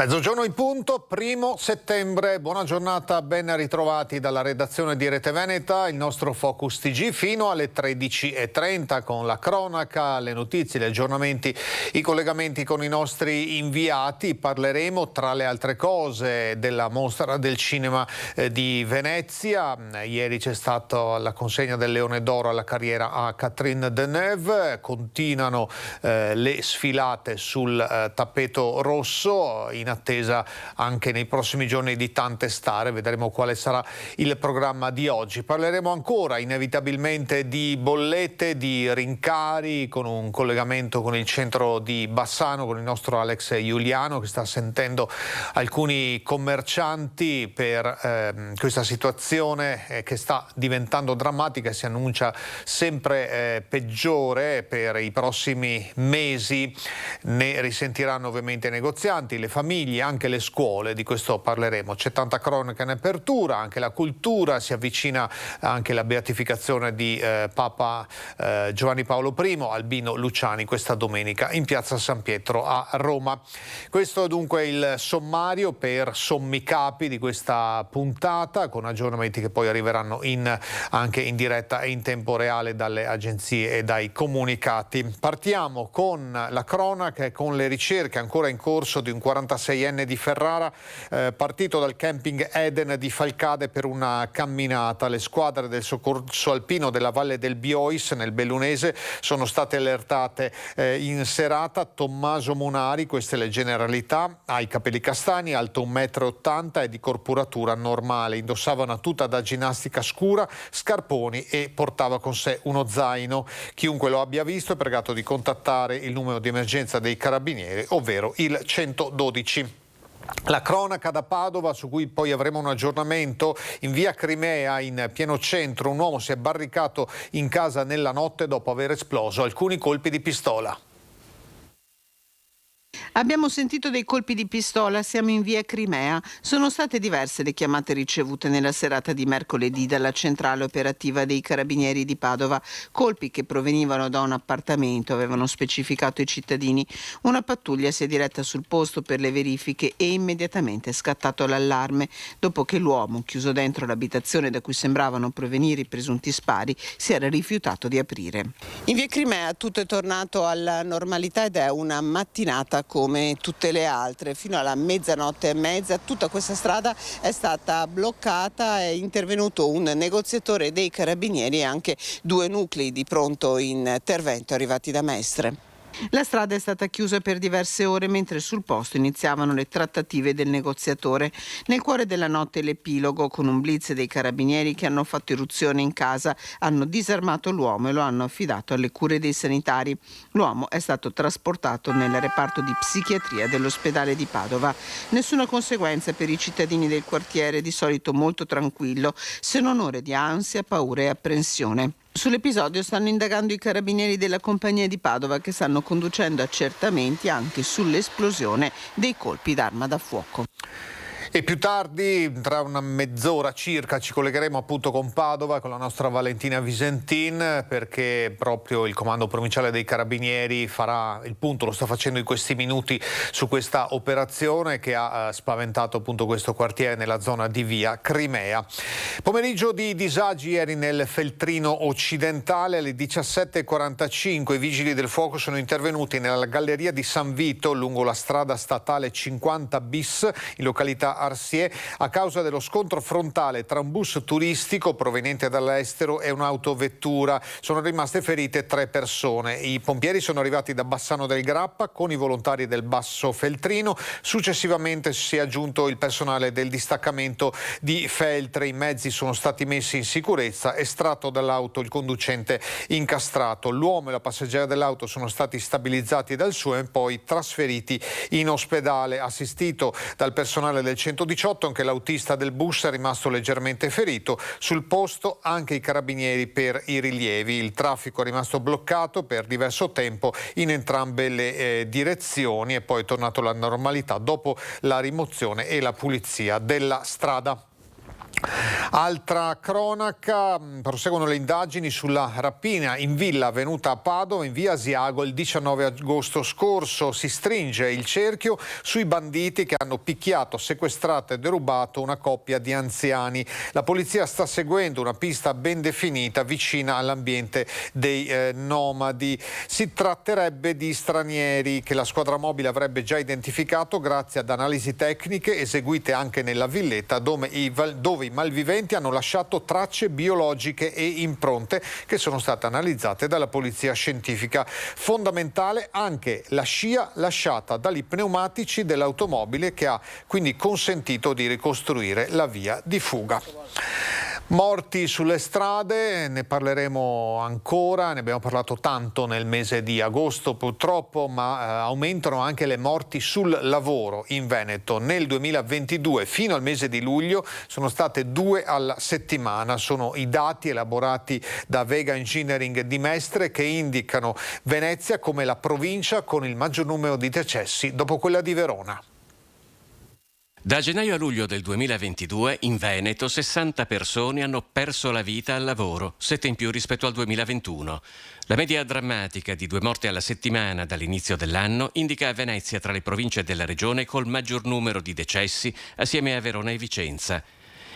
Mezzogiorno in punto, 1° settembre, buona giornata, ben ritrovati dalla redazione di Rete Veneta, il nostro Focus TG fino alle 13:30 con la cronaca, le notizie, gli aggiornamenti, i collegamenti con i nostri inviati. Parleremo tra le altre cose della mostra del cinema di Venezia. Ieri c'è stata la consegna del Leone d'Oro alla carriera a Catherine Deneuve, continuano le sfilate sul tappeto rosso, in attesa anche nei prossimi giorni di tante star. Vedremo quale sarà il programma di oggi. Parleremo ancora inevitabilmente di bollette, di rincari, con un collegamento con il centro di Bassano, con il nostro Alex Giuliano, che sta sentendo alcuni commercianti per questa situazione che sta diventando drammatica e si annuncia sempre peggiore per i prossimi mesi. Ne risentiranno ovviamente i negozianti, le famiglie, anche le scuole. Di questo parleremo. C'è tanta cronaca in apertura, anche la cultura, si avvicina anche la beatificazione di Papa Giovanni Paolo I, Albino Luciani, questa domenica in piazza San Pietro a Roma. Questo è dunque il sommario per sommi capi di questa puntata, con aggiornamenti che poi arriveranno anche in diretta e in tempo reale dalle agenzie e dai comunicati. Partiamo con la cronaca e con le ricerche ancora in corso di un 46enne di Ferrara, partito dal camping Eden di Falcade per una camminata. Le squadre del soccorso alpino della Valle del Biois nel Bellunese sono state allertate in serata. Tommaso Monari, queste le generalità: ha i capelli castani, alto 1,80 m e di corporatura normale, indossava una tuta da ginnastica scura, scarponi e portava con sé uno zaino. Chiunque lo abbia visto è pregato di contattare il numero di emergenza dei carabinieri, ovvero il 112. La cronaca da Padova, su cui poi avremo un aggiornamento. In via Crimea, in pieno centro, un uomo si è barricato in casa nella notte dopo aver esploso alcuni colpi di pistola. Abbiamo sentito dei colpi di pistola, siamo in via Crimea. Sono state diverse le chiamate ricevute nella serata di mercoledì dalla centrale operativa dei Carabinieri di Padova. Colpi che provenivano da un appartamento, avevano specificato i cittadini. Una pattuglia si è diretta sul posto per le verifiche e immediatamente è scattato l'allarme dopo che l'uomo, chiuso dentro l'abitazione da cui sembravano provenire i presunti spari, si era rifiutato di aprire. In via Crimea tutto è tornato alla normalità ed è una mattinata come tutte le altre. Fino alla 00:30 tutta questa strada è stata bloccata, è intervenuto un negoziatore dei Carabinieri e anche 2 nuclei di pronto intervento arrivati da Mestre. La strada è stata chiusa per diverse ore mentre sul posto iniziavano le trattative del negoziatore. Nel cuore della notte l'epilogo, con un blitz dei carabinieri che hanno fatto irruzione in casa, hanno disarmato l'uomo e lo hanno affidato alle cure dei sanitari. L'uomo è stato trasportato nel reparto di psichiatria dell'ospedale di Padova. Nessuna conseguenza per i cittadini del quartiere, di solito molto tranquillo, se non ore di ansia, paura e apprensione. Sull'episodio stanno indagando i carabinieri della compagnia di Padova, che stanno conducendo accertamenti anche sull'esplosione dei colpi d'arma da fuoco. E più tardi, tra una mezz'ora circa, ci collegheremo appunto con Padova, con la nostra Valentina Visentin, perché proprio il Comando Provinciale dei Carabinieri farà il punto, lo sta facendo in questi minuti, su questa operazione che ha spaventato appunto questo quartiere nella zona di via Crimea. Pomeriggio di disagi ieri nel Feltrino occidentale. Alle 17:45 i vigili del fuoco sono intervenuti nella galleria di San Vito, lungo la strada statale 50 bis, in località Arsier, a causa dello scontro frontale tra un bus turistico proveniente dall'estero e un'autovettura. Sono rimaste ferite 3 persone. I pompieri sono arrivati da Bassano del Grappa con i volontari del Basso Feltrino. Successivamente si è aggiunto il personale del distaccamento di Feltre. I mezzi sono stati messi in sicurezza, estratto dall'auto il conducente incastrato. L'uomo e la passeggera dell'auto sono stati stabilizzati dal SUEM e poi trasferiti in ospedale. Assistito dal personale del 118, anche l'autista del bus è rimasto leggermente ferito. Sul posto anche i carabinieri per i rilievi. Il traffico è rimasto bloccato per diverso tempo in entrambe le direzioni e poi è tornato alla normalità dopo la rimozione e la pulizia della strada. Altra cronaca, proseguono le indagini sulla rapina in villa avvenuta a Padova in via Asiago il 19 agosto scorso. Si stringe il cerchio sui banditi che hanno picchiato, sequestrato e derubato una coppia di anziani. La polizia sta seguendo una pista ben definita vicina all'ambiente dei nomadi. Si tratterebbe di stranieri che la squadra mobile avrebbe già identificato grazie ad analisi tecniche eseguite anche nella villetta dove i malviventi hanno lasciato tracce biologiche e impronte che sono state analizzate dalla polizia scientifica. Fondamentale anche la scia lasciata dagli pneumatici dell'automobile che ha quindi consentito di ricostruire la via di fuga. Morti sulle strade, ne parleremo ancora, ne abbiamo parlato tanto nel mese di agosto purtroppo, ma aumentano anche le morti sul lavoro in Veneto. Nel 2022 fino al mese di luglio sono state 2 alla settimana, sono i dati elaborati da Vega Engineering di Mestre che indicano Venezia come la provincia con il maggior numero di decessi dopo quella di Verona. Da gennaio a luglio del 2022 in Veneto 60 persone hanno perso la vita al lavoro, 7 in più rispetto al 2021. La media drammatica di 2 morti alla settimana dall'inizio dell'anno indica Venezia tra le province della regione col maggior numero di decessi assieme a Verona e Vicenza.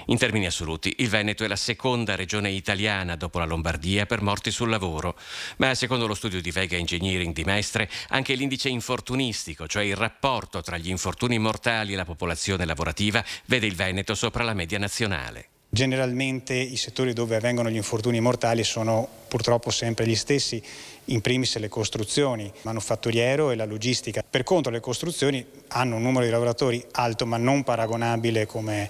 In termini assoluti, il Veneto è la seconda regione italiana dopo la Lombardia per morti sul lavoro, ma secondo lo studio di Vega Engineering di Mestre, anche l'indice infortunistico, cioè il rapporto tra gli infortuni mortali e la popolazione lavorativa, vede il Veneto sopra la media nazionale. Generalmente i settori dove avvengono gli infortuni mortali sono purtroppo sempre gli stessi, in primis le costruzioni, manufatturiero e la logistica. Per contro le costruzioni hanno un numero di lavoratori alto ma non paragonabile come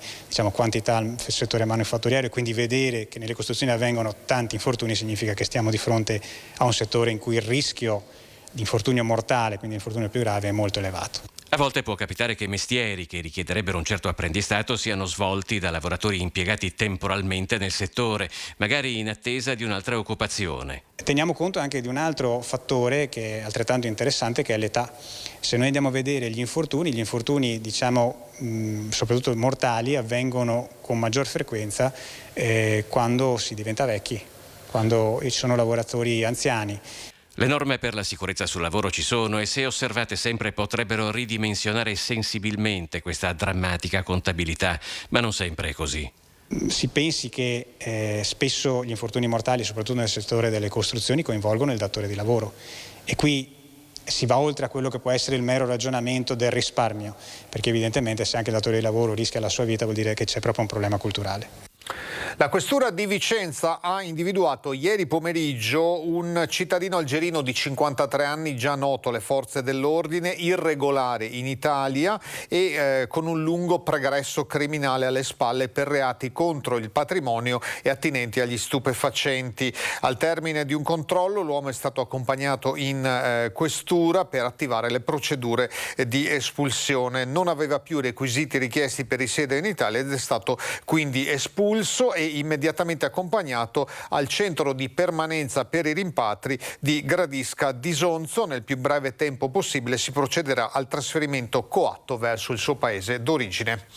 quantità al settore manufatturiero, e quindi vedere che nelle costruzioni avvengono tanti infortuni significa che stiamo di fronte a un settore in cui il rischio di infortunio mortale, quindi infortunio più grave, è molto elevato. A volte può capitare che mestieri che richiederebbero un certo apprendistato siano svolti da lavoratori impiegati temporalmente nel settore, magari in attesa di un'altra occupazione. Teniamo conto anche di un altro fattore che è altrettanto interessante, che è l'età. Se noi andiamo a vedere gli infortuni soprattutto mortali avvengono con maggior frequenza quando si diventa vecchi, quando ci sono lavoratori anziani. Le norme per la sicurezza sul lavoro ci sono e se osservate sempre potrebbero ridimensionare sensibilmente questa drammatica contabilità, ma non sempre è così. Si pensi che spesso gli infortuni mortali, soprattutto nel settore delle costruzioni, coinvolgono il datore di lavoro, e qui si va oltre a quello che può essere il mero ragionamento del risparmio, perché evidentemente se anche il datore di lavoro rischia la sua vita vuol dire che c'è proprio un problema culturale. La questura di Vicenza ha individuato ieri pomeriggio un cittadino algerino di 53 anni già noto alle forze dell'ordine, irregolare in Italia e con un lungo pregresso criminale alle spalle per reati contro il patrimonio e attinenti agli stupefacenti. Al termine di un controllo l'uomo è stato accompagnato in questura per attivare le procedure di espulsione. Non aveva più requisiti richiesti per risiedere in Italia ed è stato quindi espulso e immediatamente accompagnato al centro di permanenza per i rimpatri di Gradisca d'Isonzo. Nel più breve tempo possibile si procederà al trasferimento coatto verso il suo paese d'origine.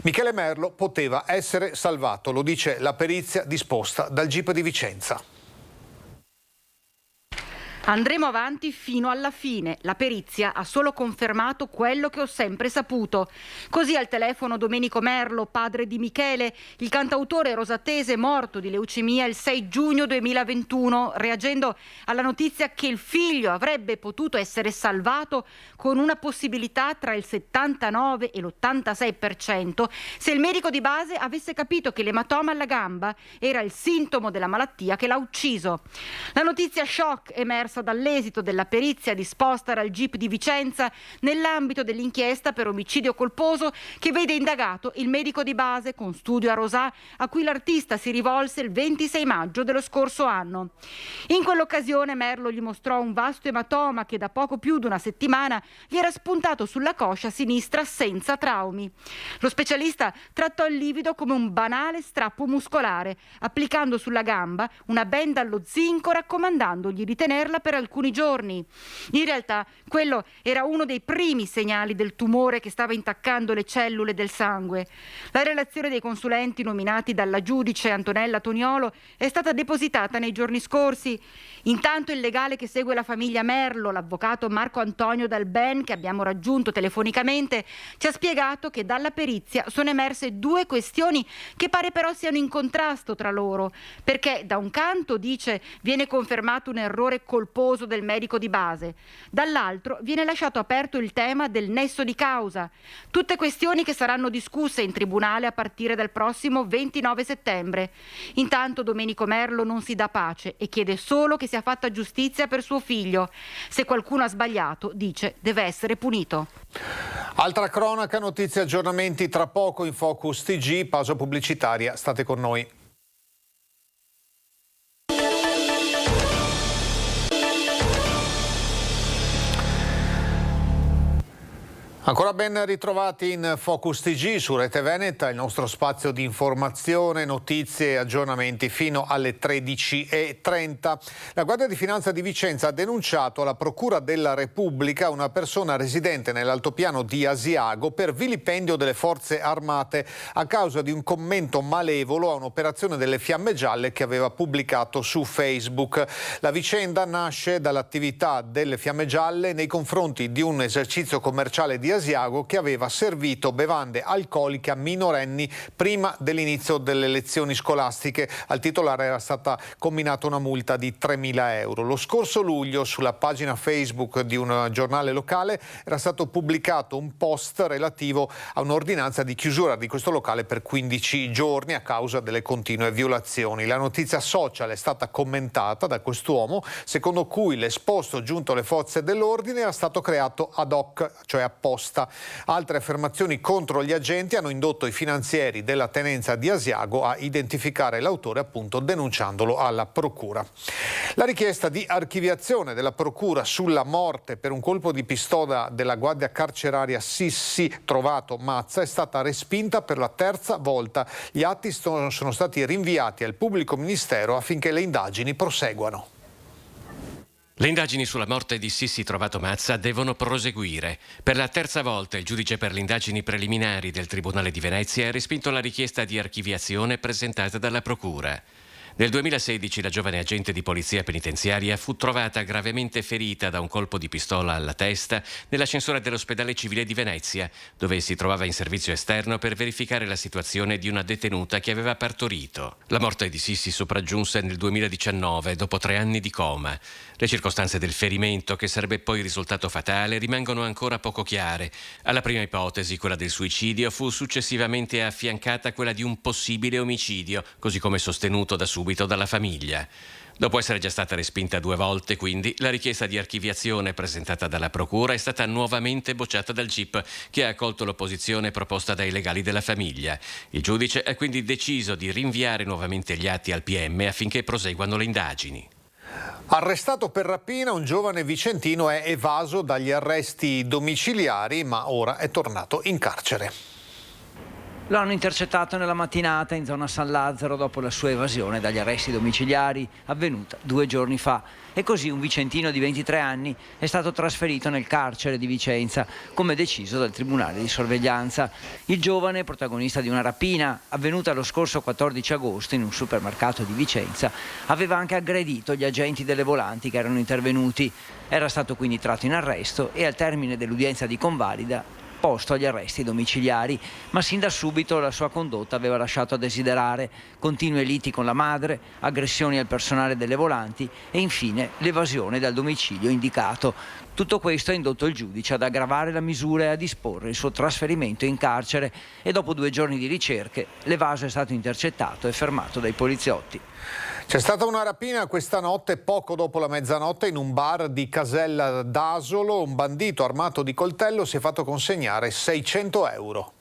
Michele Merlo poteva essere salvato, lo dice la perizia disposta dal GIP di Vicenza. Andremo avanti fino alla fine. La perizia ha solo confermato quello che ho sempre saputo. Così al telefono Domenico Merlo, padre di Michele, il cantautore rosatese morto di leucemia il 6 giugno 2021, reagendo alla notizia che il figlio avrebbe potuto essere salvato con una possibilità tra il 79 e l'86% se il medico di base avesse capito che l'ematoma alla gamba era il sintomo della malattia che l'ha ucciso. La notizia shock emersa dall'esito della perizia disposta dal GIP di Vicenza nell'ambito dell'inchiesta per omicidio colposo che vede indagato il medico di base con studio a Rosà a cui l'artista si rivolse il 26 maggio dello scorso anno. In quell'occasione Merlo gli mostrò un vasto ematoma che da poco più di una settimana gli era spuntato sulla coscia sinistra senza traumi. Lo specialista trattò il livido come un banale strappo muscolare, applicando sulla gamba una benda allo zinco raccomandandogli di tenerla per alcuni giorni. In realtà quello era uno dei primi segnali del tumore che stava intaccando le cellule del sangue. La relazione dei consulenti nominati dalla giudice Antonella Toniolo è stata depositata nei giorni scorsi. Intanto il legale che segue la famiglia Merlo, l'avvocato Marco Antonio Dal Ben, che abbiamo raggiunto telefonicamente, ci ha spiegato che dalla perizia sono emerse due questioni che pare però siano in contrasto tra loro, perché da un canto, dice, viene confermato un errore colposo del medico di base, dall'altro viene lasciato aperto il tema del nesso di causa. Tutte questioni che saranno discusse in tribunale a partire dal prossimo 29 settembre. Intanto Domenico Merlo non si dà pace e chiede solo che sia fatta giustizia per suo figlio. Se qualcuno ha sbagliato, dice, deve essere punito. Altra cronaca, notizie, aggiornamenti tra poco in Focus TG, pausa pubblicitaria, state con noi. Ancora ben ritrovati in Focus TG su Rete Veneta, il nostro spazio di informazione, notizie e aggiornamenti fino alle 13:30. La Guardia di Finanza di Vicenza ha denunciato alla Procura della Repubblica una persona residente nell'altopiano di Asiago per vilipendio delle forze armate a causa di un commento malevolo a un'operazione delle Fiamme Gialle che aveva pubblicato su Facebook. La vicenda nasce dall'attività delle Fiamme Gialle nei confronti di un esercizio commerciale di Asiago che aveva servito bevande alcoliche a minorenni prima dell'inizio delle lezioni scolastiche. Al titolare era stata comminata una multa di 3.000 euro. Lo scorso luglio sulla pagina Facebook di un giornale locale era stato pubblicato un post relativo a un'ordinanza di chiusura di questo locale per 15 giorni a causa delle continue violazioni. La notizia social è stata commentata da quest'uomo, secondo cui l'esposto giunto alle forze dell'ordine era stato creato ad hoc, cioè apposta. Altre affermazioni contro gli agenti hanno indotto i finanzieri della tenenza di Asiago a identificare l'autore, appunto denunciandolo alla procura. La richiesta di archiviazione della procura sulla morte per un colpo di pistola della guardia carceraria Sissi Trovato Mazza è stata respinta per la terza volta. Gli atti sono stati rinviati al pubblico ministero affinché le indagini proseguano. Le indagini sulla morte di Sissi Trovato Mazza devono proseguire. Per la terza volta il giudice per le indagini preliminari del Tribunale di Venezia ha respinto la richiesta di archiviazione presentata dalla Procura. Nel 2016 la giovane agente di polizia penitenziaria fu trovata gravemente ferita da un colpo di pistola alla testa nell'ascensore dell'ospedale civile di Venezia, dove si trovava in servizio esterno per verificare la situazione di una detenuta che aveva partorito. La morte di Sissi sopraggiunse nel 2019, dopo 3 anni di coma. Le circostanze del ferimento, che sarebbe poi risultato fatale, rimangono ancora poco chiare. Alla prima ipotesi, quella del suicidio, fu successivamente affiancata quella di un possibile omicidio, così come sostenuto da subito dalla famiglia. Dopo essere già stata respinta 2 volte, quindi, la richiesta di archiviazione presentata dalla Procura è stata nuovamente bocciata dal GIP, che ha accolto l'opposizione proposta dai legali della famiglia. Il giudice ha quindi deciso di rinviare nuovamente gli atti al PM affinché proseguano le indagini. Arrestato per rapina, un giovane vicentino è evaso dagli arresti domiciliari, ma ora è tornato in carcere. Lo hanno intercettato nella mattinata in zona San Lazzaro dopo la sua evasione dagli arresti domiciliari avvenuta 2 giorni fa. E così un vicentino di 23 anni è stato trasferito nel carcere di Vicenza, come deciso dal Tribunale di Sorveglianza. Il giovane, protagonista di una rapina avvenuta lo scorso 14 agosto in un supermercato di Vicenza, aveva anche aggredito gli agenti delle volanti che erano intervenuti. Era stato quindi tratto in arresto e al termine dell'udienza di convalida posto agli arresti domiciliari, ma sin da subito la sua condotta aveva lasciato a desiderare: continue liti con la madre, aggressioni al personale delle volanti e infine l'evasione dal domicilio indicato. Tutto questo ha indotto il giudice ad aggravare la misura e a disporre il suo trasferimento in carcere, e dopo 2 giorni di ricerche l'evaso è stato intercettato e fermato dai poliziotti. C'è stata una rapina questa notte, poco dopo la mezzanotte, in un bar di Casella d'Asolo. Un bandito armato di coltello si è fatto consegnare 600 euro.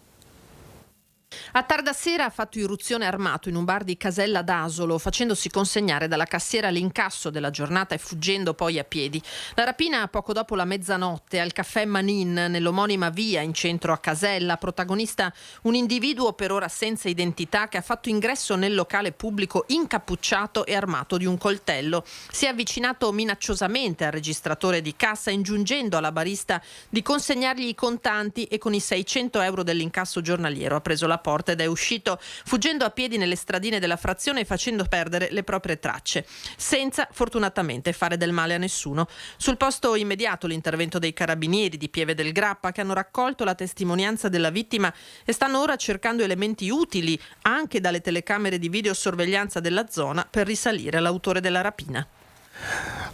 A tarda sera ha fatto irruzione armato in un bar di Casella d'Asolo, facendosi consegnare dalla cassiera l'incasso della giornata e fuggendo poi a piedi. La rapina poco dopo la mezzanotte al caffè Manin, nell'omonima via in centro a Casella, protagonista un individuo per ora senza identità che ha fatto ingresso nel locale pubblico incappucciato e armato di un coltello. Si è avvicinato minacciosamente al registratore di cassa, ingiungendo alla barista di consegnargli i contanti e con i 600 euro dell'incasso giornaliero ha preso la porta ed è uscito, fuggendo a piedi nelle stradine della frazione e facendo perdere le proprie tracce, senza fortunatamente fare del male a nessuno. Sul posto immediato l'intervento dei carabinieri di Pieve del Grappa, che hanno raccolto la testimonianza della vittima e stanno ora cercando elementi utili anche dalle telecamere di videosorveglianza della zona per risalire all'autore della rapina.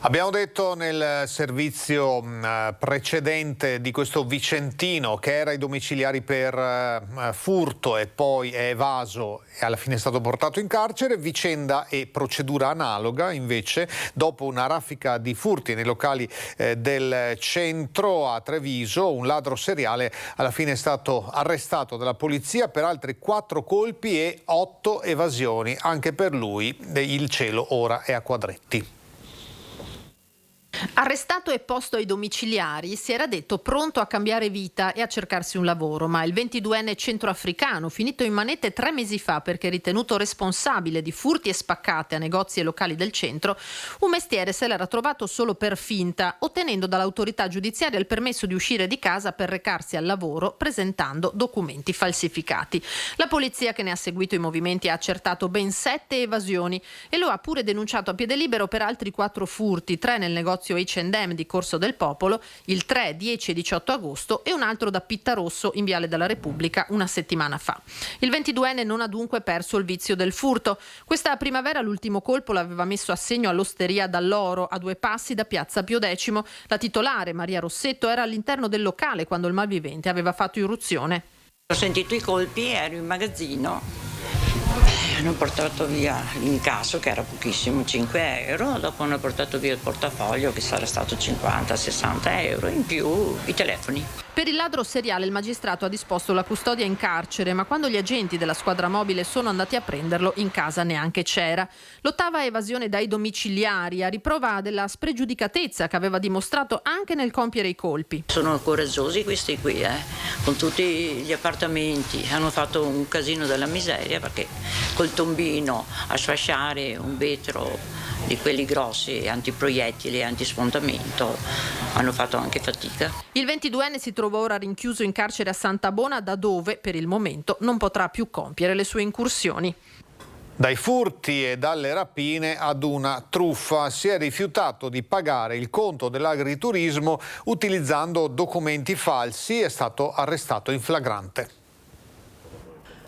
Abbiamo detto nel servizio precedente di questo vicentino che era ai domiciliari per furto e poi è evaso e alla fine è stato portato in carcere. Vicenda e procedura analoga invece dopo una raffica di furti nei locali del centro a Treviso. Un ladro seriale alla fine è stato arrestato dalla polizia per altri 4 colpi e 8 evasioni. Anche per lui il cielo ora è a quadretti. Arrestato e posto ai domiciliari, si era detto pronto a cambiare vita e a cercarsi un lavoro, ma il 22enne centroafricano, finito in manette 3 mesi fa perché ritenuto responsabile di furti e spaccate a negozi e locali del centro, un mestiere se l'era trovato solo per finta, ottenendo dall'autorità giudiziaria il permesso di uscire di casa per recarsi al lavoro presentando documenti falsificati. La polizia, che ne ha seguito i movimenti, ha accertato ben 7 evasioni e lo ha pure denunciato a piede libero per altri 4 furti, 3 nel negozio H&M di Corso del Popolo il 3, 10 e 18 agosto e un altro da Pittarosso in Viale della Repubblica una settimana fa. Il 22enne non ha dunque perso il vizio del furto. Questa primavera l'ultimo colpo l'aveva messo a segno all'osteria Dall'Oro, a 2 passi da Piazza Pio X. La titolare, Maria Rossetto, era all'interno del locale quando il malvivente aveva fatto irruzione. Ho sentito i colpi, ero in magazzino. Hanno portato via l'incasso, che era pochissimo, 5 euro, dopo hanno portato via il portafoglio, che sarà stato 50-60 euro, in più i telefoni. Per il ladro seriale il magistrato ha disposto la custodia in carcere, ma quando gli agenti della squadra mobile sono andati a prenderlo, in casa neanche c'era. L'ottava evasione dai domiciliari, a riprova della spregiudicatezza che aveva dimostrato anche nel compiere i colpi. Sono coraggiosi questi qui, con tutti gli appartamenti, hanno fatto un casino della miseria, perché col tombino a sfasciare un vetro di quelli grossi, antiproiettili e antisfondamento, hanno fatto anche fatica. Il 22enne si trova ora rinchiuso in carcere a Santabona, da dove per il momento non potrà più compiere le sue incursioni. Dai furti e dalle rapine ad una truffa. Si è rifiutato di pagare il conto dell'agriturismo utilizzando documenti falsi, è stato arrestato in flagrante.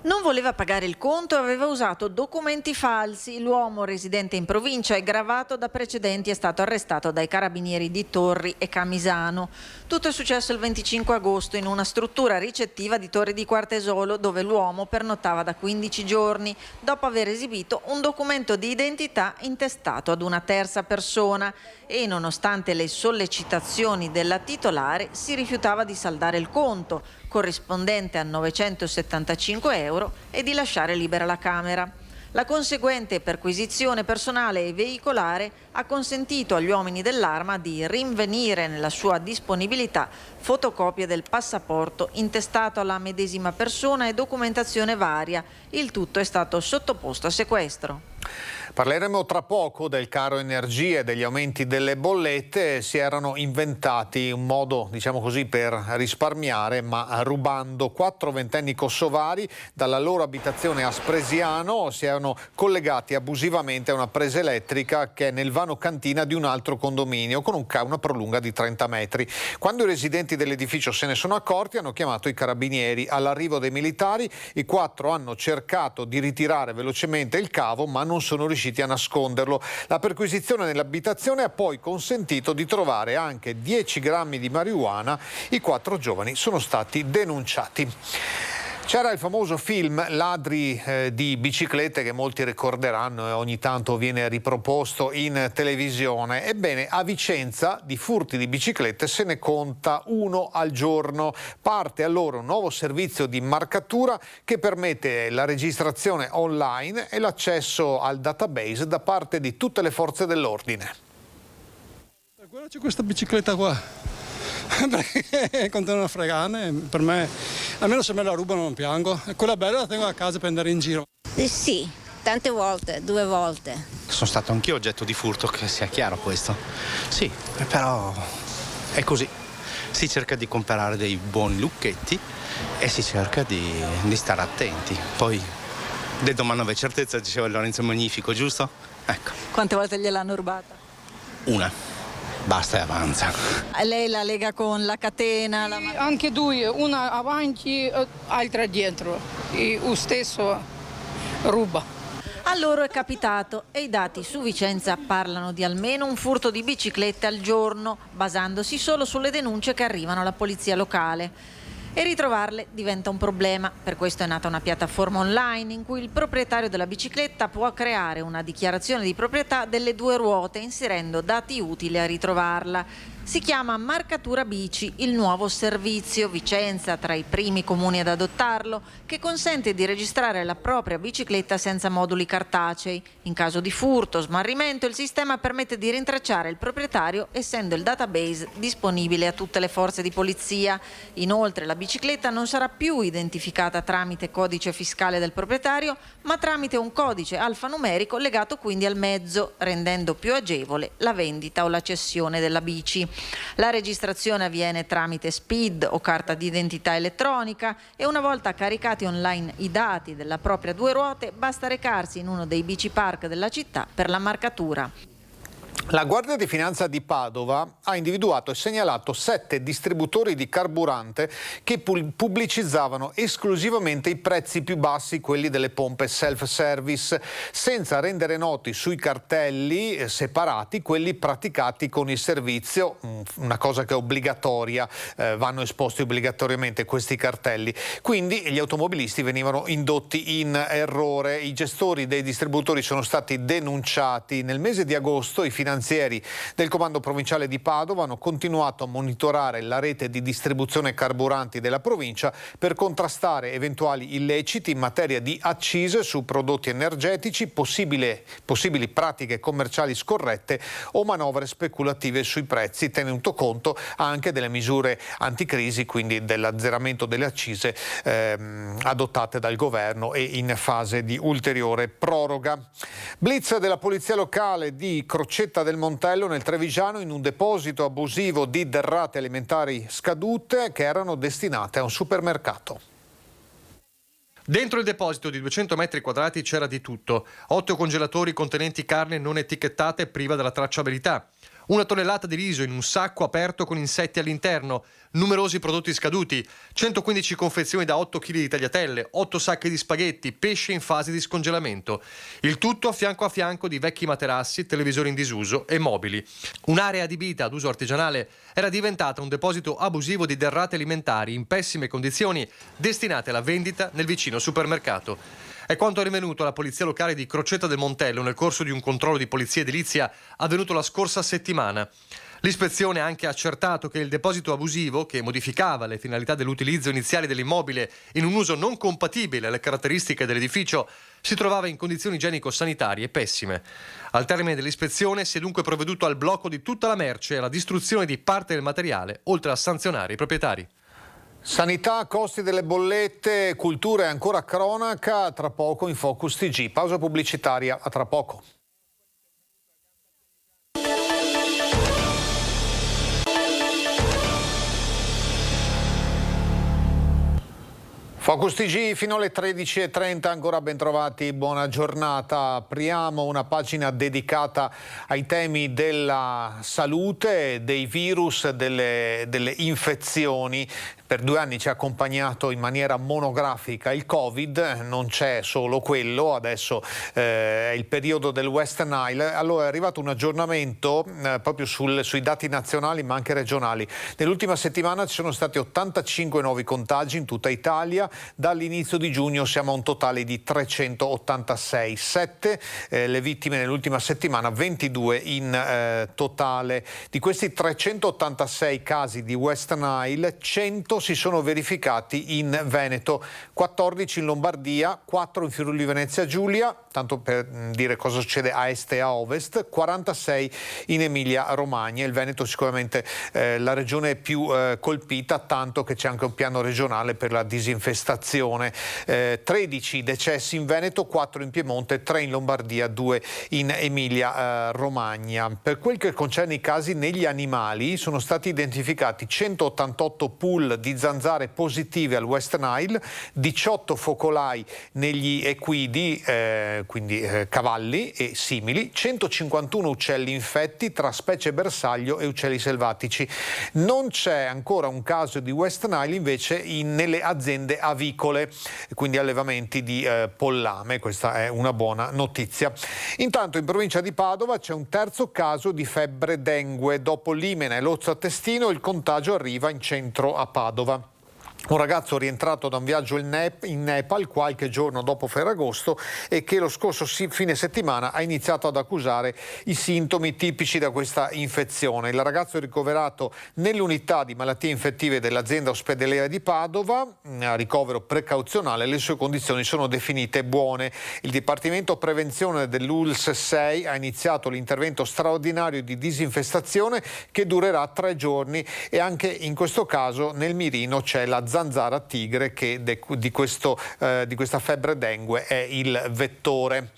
Non voleva pagare il conto e aveva usato documenti falsi. L'uomo, residente in provincia e gravato da precedenti, è stato arrestato dai carabinieri di Torri e Camisano. Tutto è successo il 25 agosto in una struttura ricettiva di Torri di Quartesolo, dove l'uomo pernottava da 15 giorni dopo aver esibito un documento di identità intestato ad una terza persona e, nonostante le sollecitazioni della titolare, si rifiutava di saldare il conto, corrispondente a 975 euro, e di lasciare libera la camera. La conseguente perquisizione personale e veicolare ha consentito agli uomini dell'Arma di rinvenire nella sua disponibilità fotocopie del passaporto intestato alla medesima persona e documentazione varia. Il tutto è stato sottoposto a sequestro. Parleremo tra poco del caro energia e degli aumenti delle bollette. Si erano inventati un modo, diciamo così, per risparmiare, ma rubando 4 ventenni kosovari dalla loro abitazione a Spresiano si erano collegati abusivamente a una presa elettrica che è nel vano cantina di un altro condominio con una prolunga di 30 metri. Quando i residenti dell'edificio se ne sono accorti, hanno chiamato i carabinieri. All'arrivo dei militari, i 4 hanno cercato di ritirare velocemente il cavo, ma non sono riusciti a nasconderlo. La perquisizione nell'abitazione ha poi consentito di trovare anche 10 grammi di marijuana. I 4 giovani sono stati denunciati. C'era il famoso film Ladri di biciclette che molti ricorderanno e ogni tanto viene riproposto in televisione. Ebbene, a Vicenza di furti di biciclette se ne conta uno al giorno. Parte allora un nuovo servizio di marcatura che permette la registrazione online e l'accesso al database da parte di tutte le forze dell'ordine. Guarda, c'è questa bicicletta qua. Perché continuano a fregarne, per me, almeno se me la rubano non piango, e quella bella la tengo a casa per andare in giro. Sì, tante volte, 2 volte. Sono stato anch'io oggetto di furto, che sia chiaro questo. Sì, però è così. Si cerca di comprare dei buoni lucchetti e si cerca di stare attenti. Poi del domani non c'è certezza, diceva Lorenzo Magnifico, giusto? Ecco. Quante volte gliel'hanno rubata? Una. Basta e avanza. Lei la lega con la catena? Anche 2, una avanti, altra dietro. E lo stesso ruba. A loro è capitato e i dati su Vicenza parlano di almeno un furto di biciclette al giorno, basandosi solo sulle denunce che arrivano alla polizia locale. E ritrovarle diventa un problema. Per questo è nata una piattaforma online in cui il proprietario della bicicletta può creare una dichiarazione di proprietà delle 2 ruote inserendo dati utili a ritrovarla. Si chiama Marcatura Bici, il nuovo servizio, Vicenza tra i primi comuni ad adottarlo, che consente di registrare la propria bicicletta senza moduli cartacei. In caso di furto o smarrimento, il sistema permette di rintracciare il proprietario essendo il database disponibile a tutte le forze di polizia. Inoltre la bicicletta non sarà più identificata tramite codice fiscale del proprietario, ma tramite un codice alfanumerico legato quindi al mezzo, rendendo più agevole la vendita o la cessione della bici. La registrazione avviene tramite SPID o carta d'identità elettronica e una volta caricati online i dati della propria 2 ruote basta recarsi in uno dei bicipark della città per la marcatura. La Guardia di Finanza di Padova ha individuato e segnalato 7 distributori di carburante che pubblicizzavano esclusivamente i prezzi più bassi, quelli delle pompe self-service, senza rendere noti sui cartelli separati quelli praticati con il servizio, una cosa che è obbligatoria, vanno esposti obbligatoriamente questi cartelli. Quindi gli automobilisti venivano indotti in errore. I gestori dei distributori sono stati denunciati. Nel mese di agosto i finanzieri del Comando Provinciale di Padova hanno continuato a monitorare la rete di distribuzione carburanti della provincia per contrastare eventuali illeciti in materia di accise su prodotti energetici, possibili pratiche commerciali scorrette o manovre speculative sui prezzi, tenuto conto anche delle misure anticrisi, quindi dell'azzeramento delle accise adottate dal governo e in fase di ulteriore proroga. Blitz della Polizia Locale di Crocetta del Montello nel Trevigiano in un deposito abusivo di derrate alimentari scadute che erano destinate a un supermercato. Dentro il deposito di 200 metri quadrati c'era di tutto: 8 congelatori contenenti carne non etichettata e priva della tracciabilità, 1 tonnellata di riso in un sacco aperto con insetti all'interno, numerosi prodotti scaduti, 115 confezioni da 8 kg di tagliatelle, 8 sacchi di spaghetti, pesce in fase di scongelamento. Il tutto a fianco di vecchi materassi, televisori in disuso e mobili. Un'area adibita ad uso artigianale era diventata un deposito abusivo di derrate alimentari in pessime condizioni destinate alla vendita nel vicino supermercato. È quanto è rinvenuto alla Polizia Locale di Crocetta del Montello nel corso di un controllo di polizia edilizia avvenuto la scorsa settimana. L'ispezione ha anche accertato che il deposito abusivo, che modificava le finalità dell'utilizzo iniziale dell'immobile in un uso non compatibile alle caratteristiche dell'edificio, si trovava in condizioni igienico-sanitarie pessime. Al termine dell'ispezione si è dunque provveduto al blocco di tutta la merce e alla distruzione di parte del materiale, oltre a sanzionare i proprietari. Sanità, costi delle bollette, cultura e ancora cronaca, tra poco in Focus TG. Pausa pubblicitaria, a tra poco. Focus TG fino alle 13:30, ancora ben trovati, buona giornata. Apriamo una pagina dedicata ai temi della salute, dei virus, delle infezioni. per 2 anni ci ha accompagnato in maniera monografica il Covid, non c'è solo quello, adesso è il periodo del West Nile. Allora è arrivato un aggiornamento proprio sui dati nazionali ma anche regionali. Nell'ultima settimana ci sono stati 85 nuovi contagi in tutta Italia, dall'inizio di giugno siamo a un totale di 386, 7 le vittime nell'ultima settimana, 22 in totale. Di questi 386 casi di West Nile, 100 si sono verificati in Veneto, 14 in Lombardia, 4 in Friuli Venezia Giulia, tanto per dire cosa succede a est e a ovest, 46 in Emilia Romagna. Il Veneto sicuramente la regione più colpita, tanto che c'è anche un piano regionale per la disinfestazione. 13 decessi in Veneto, 4 in Piemonte, 3 in Lombardia, 2 in Emilia Romagna. Per quel che concerne i casi negli animali, sono stati identificati 188 pool di zanzare positive al West Nile, 18 focolai negli equidi, quindi cavalli e simili, 151 uccelli infetti tra specie bersaglio e uccelli selvatici. Non c'è ancora un caso di West Nile invece nelle aziende avicole, quindi allevamenti di pollame. Questa è una buona notizia. Intanto in provincia di Padova c'è un terzo caso di febbre dengue. Dopo Limena e Lozzo a Testino il contagio arriva in centro a Padova. Un ragazzo rientrato da un viaggio in Nepal qualche giorno dopo Ferragosto e che lo scorso fine settimana ha iniziato ad accusare i sintomi tipici da questa infezione. Il ragazzo è ricoverato nell'unità di malattie infettive dell'azienda ospedaliera di Padova, a ricovero precauzionale. Le sue condizioni sono definite buone. Il Dipartimento Prevenzione dell'ULSS 6 ha iniziato l'intervento straordinario di disinfestazione che durerà 3 giorni e anche in questo caso nel mirino c'è la zanzara tigre che di questa febbre dengue è il vettore.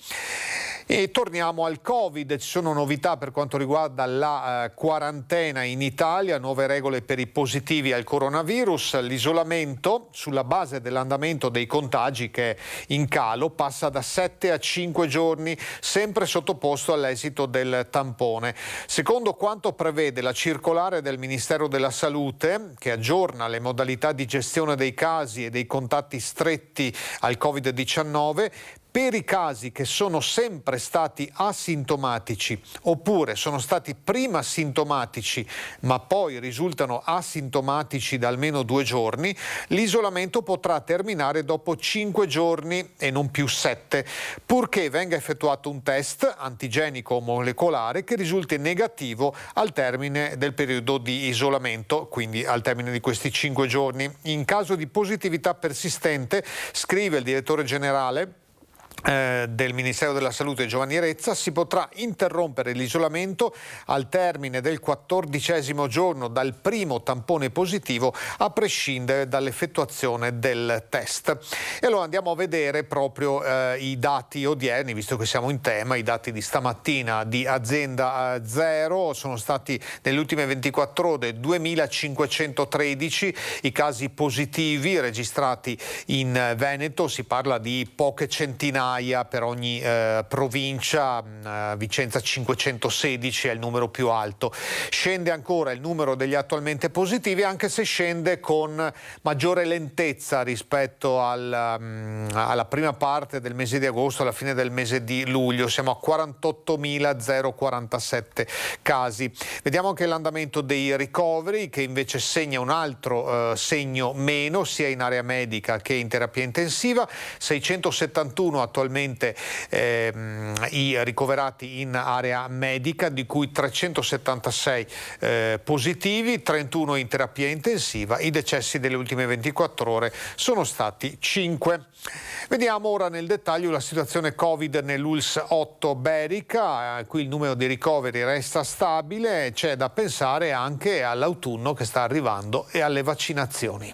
E torniamo al Covid, ci sono novità per quanto riguarda la quarantena in Italia, nuove regole per i positivi al coronavirus, l'isolamento sulla base dell'andamento dei contagi che è in calo passa da 7 a 5 giorni, sempre sottoposto all'esito del tampone. Secondo quanto prevede la circolare del Ministero della Salute, che aggiorna le modalità di gestione dei casi e dei contatti stretti al Covid-19, per i casi che sono sempre stati asintomatici oppure sono stati prima sintomatici ma poi risultano asintomatici da almeno 2 giorni, l'isolamento potrà terminare dopo 5 giorni e non più 7, purché venga effettuato un test antigenico o molecolare che risulti negativo al termine del periodo di isolamento, quindi al termine di questi 5 giorni. In caso di positività persistente, scrive il direttore generale del Ministero della Salute Giovanni Rezza, si potrà interrompere l'isolamento al termine del 14° giorno dal primo tampone positivo, a prescindere dall'effettuazione del test. E allora andiamo a vedere proprio i dati odierni, visto che siamo in tema. I dati di stamattina di Azienda Zero sono stati nelle ultime 24 ore 2513 i casi positivi registrati in Veneto, si parla di poche centinaia per ogni provincia, Vicenza 516 è il numero più alto. Scende ancora il numero degli attualmente positivi, anche se scende con maggiore lentezza rispetto alla prima parte del mese di agosto, alla fine del mese di luglio. Siamo a 48.047 casi. Vediamo anche l'andamento dei ricoveri, che invece segna un altro segno meno, sia in area medica che in terapia intensiva. 671 attualmente i ricoverati in area medica, di cui 376 positivi, 31 in terapia intensiva. I decessi delle ultime 24 ore sono stati 5. Vediamo ora nel dettaglio la situazione Covid nell'ULSS 8 Berica. Qui il numero di ricoveri resta stabile, c'è da pensare anche all'autunno che sta arrivando e alle vaccinazioni.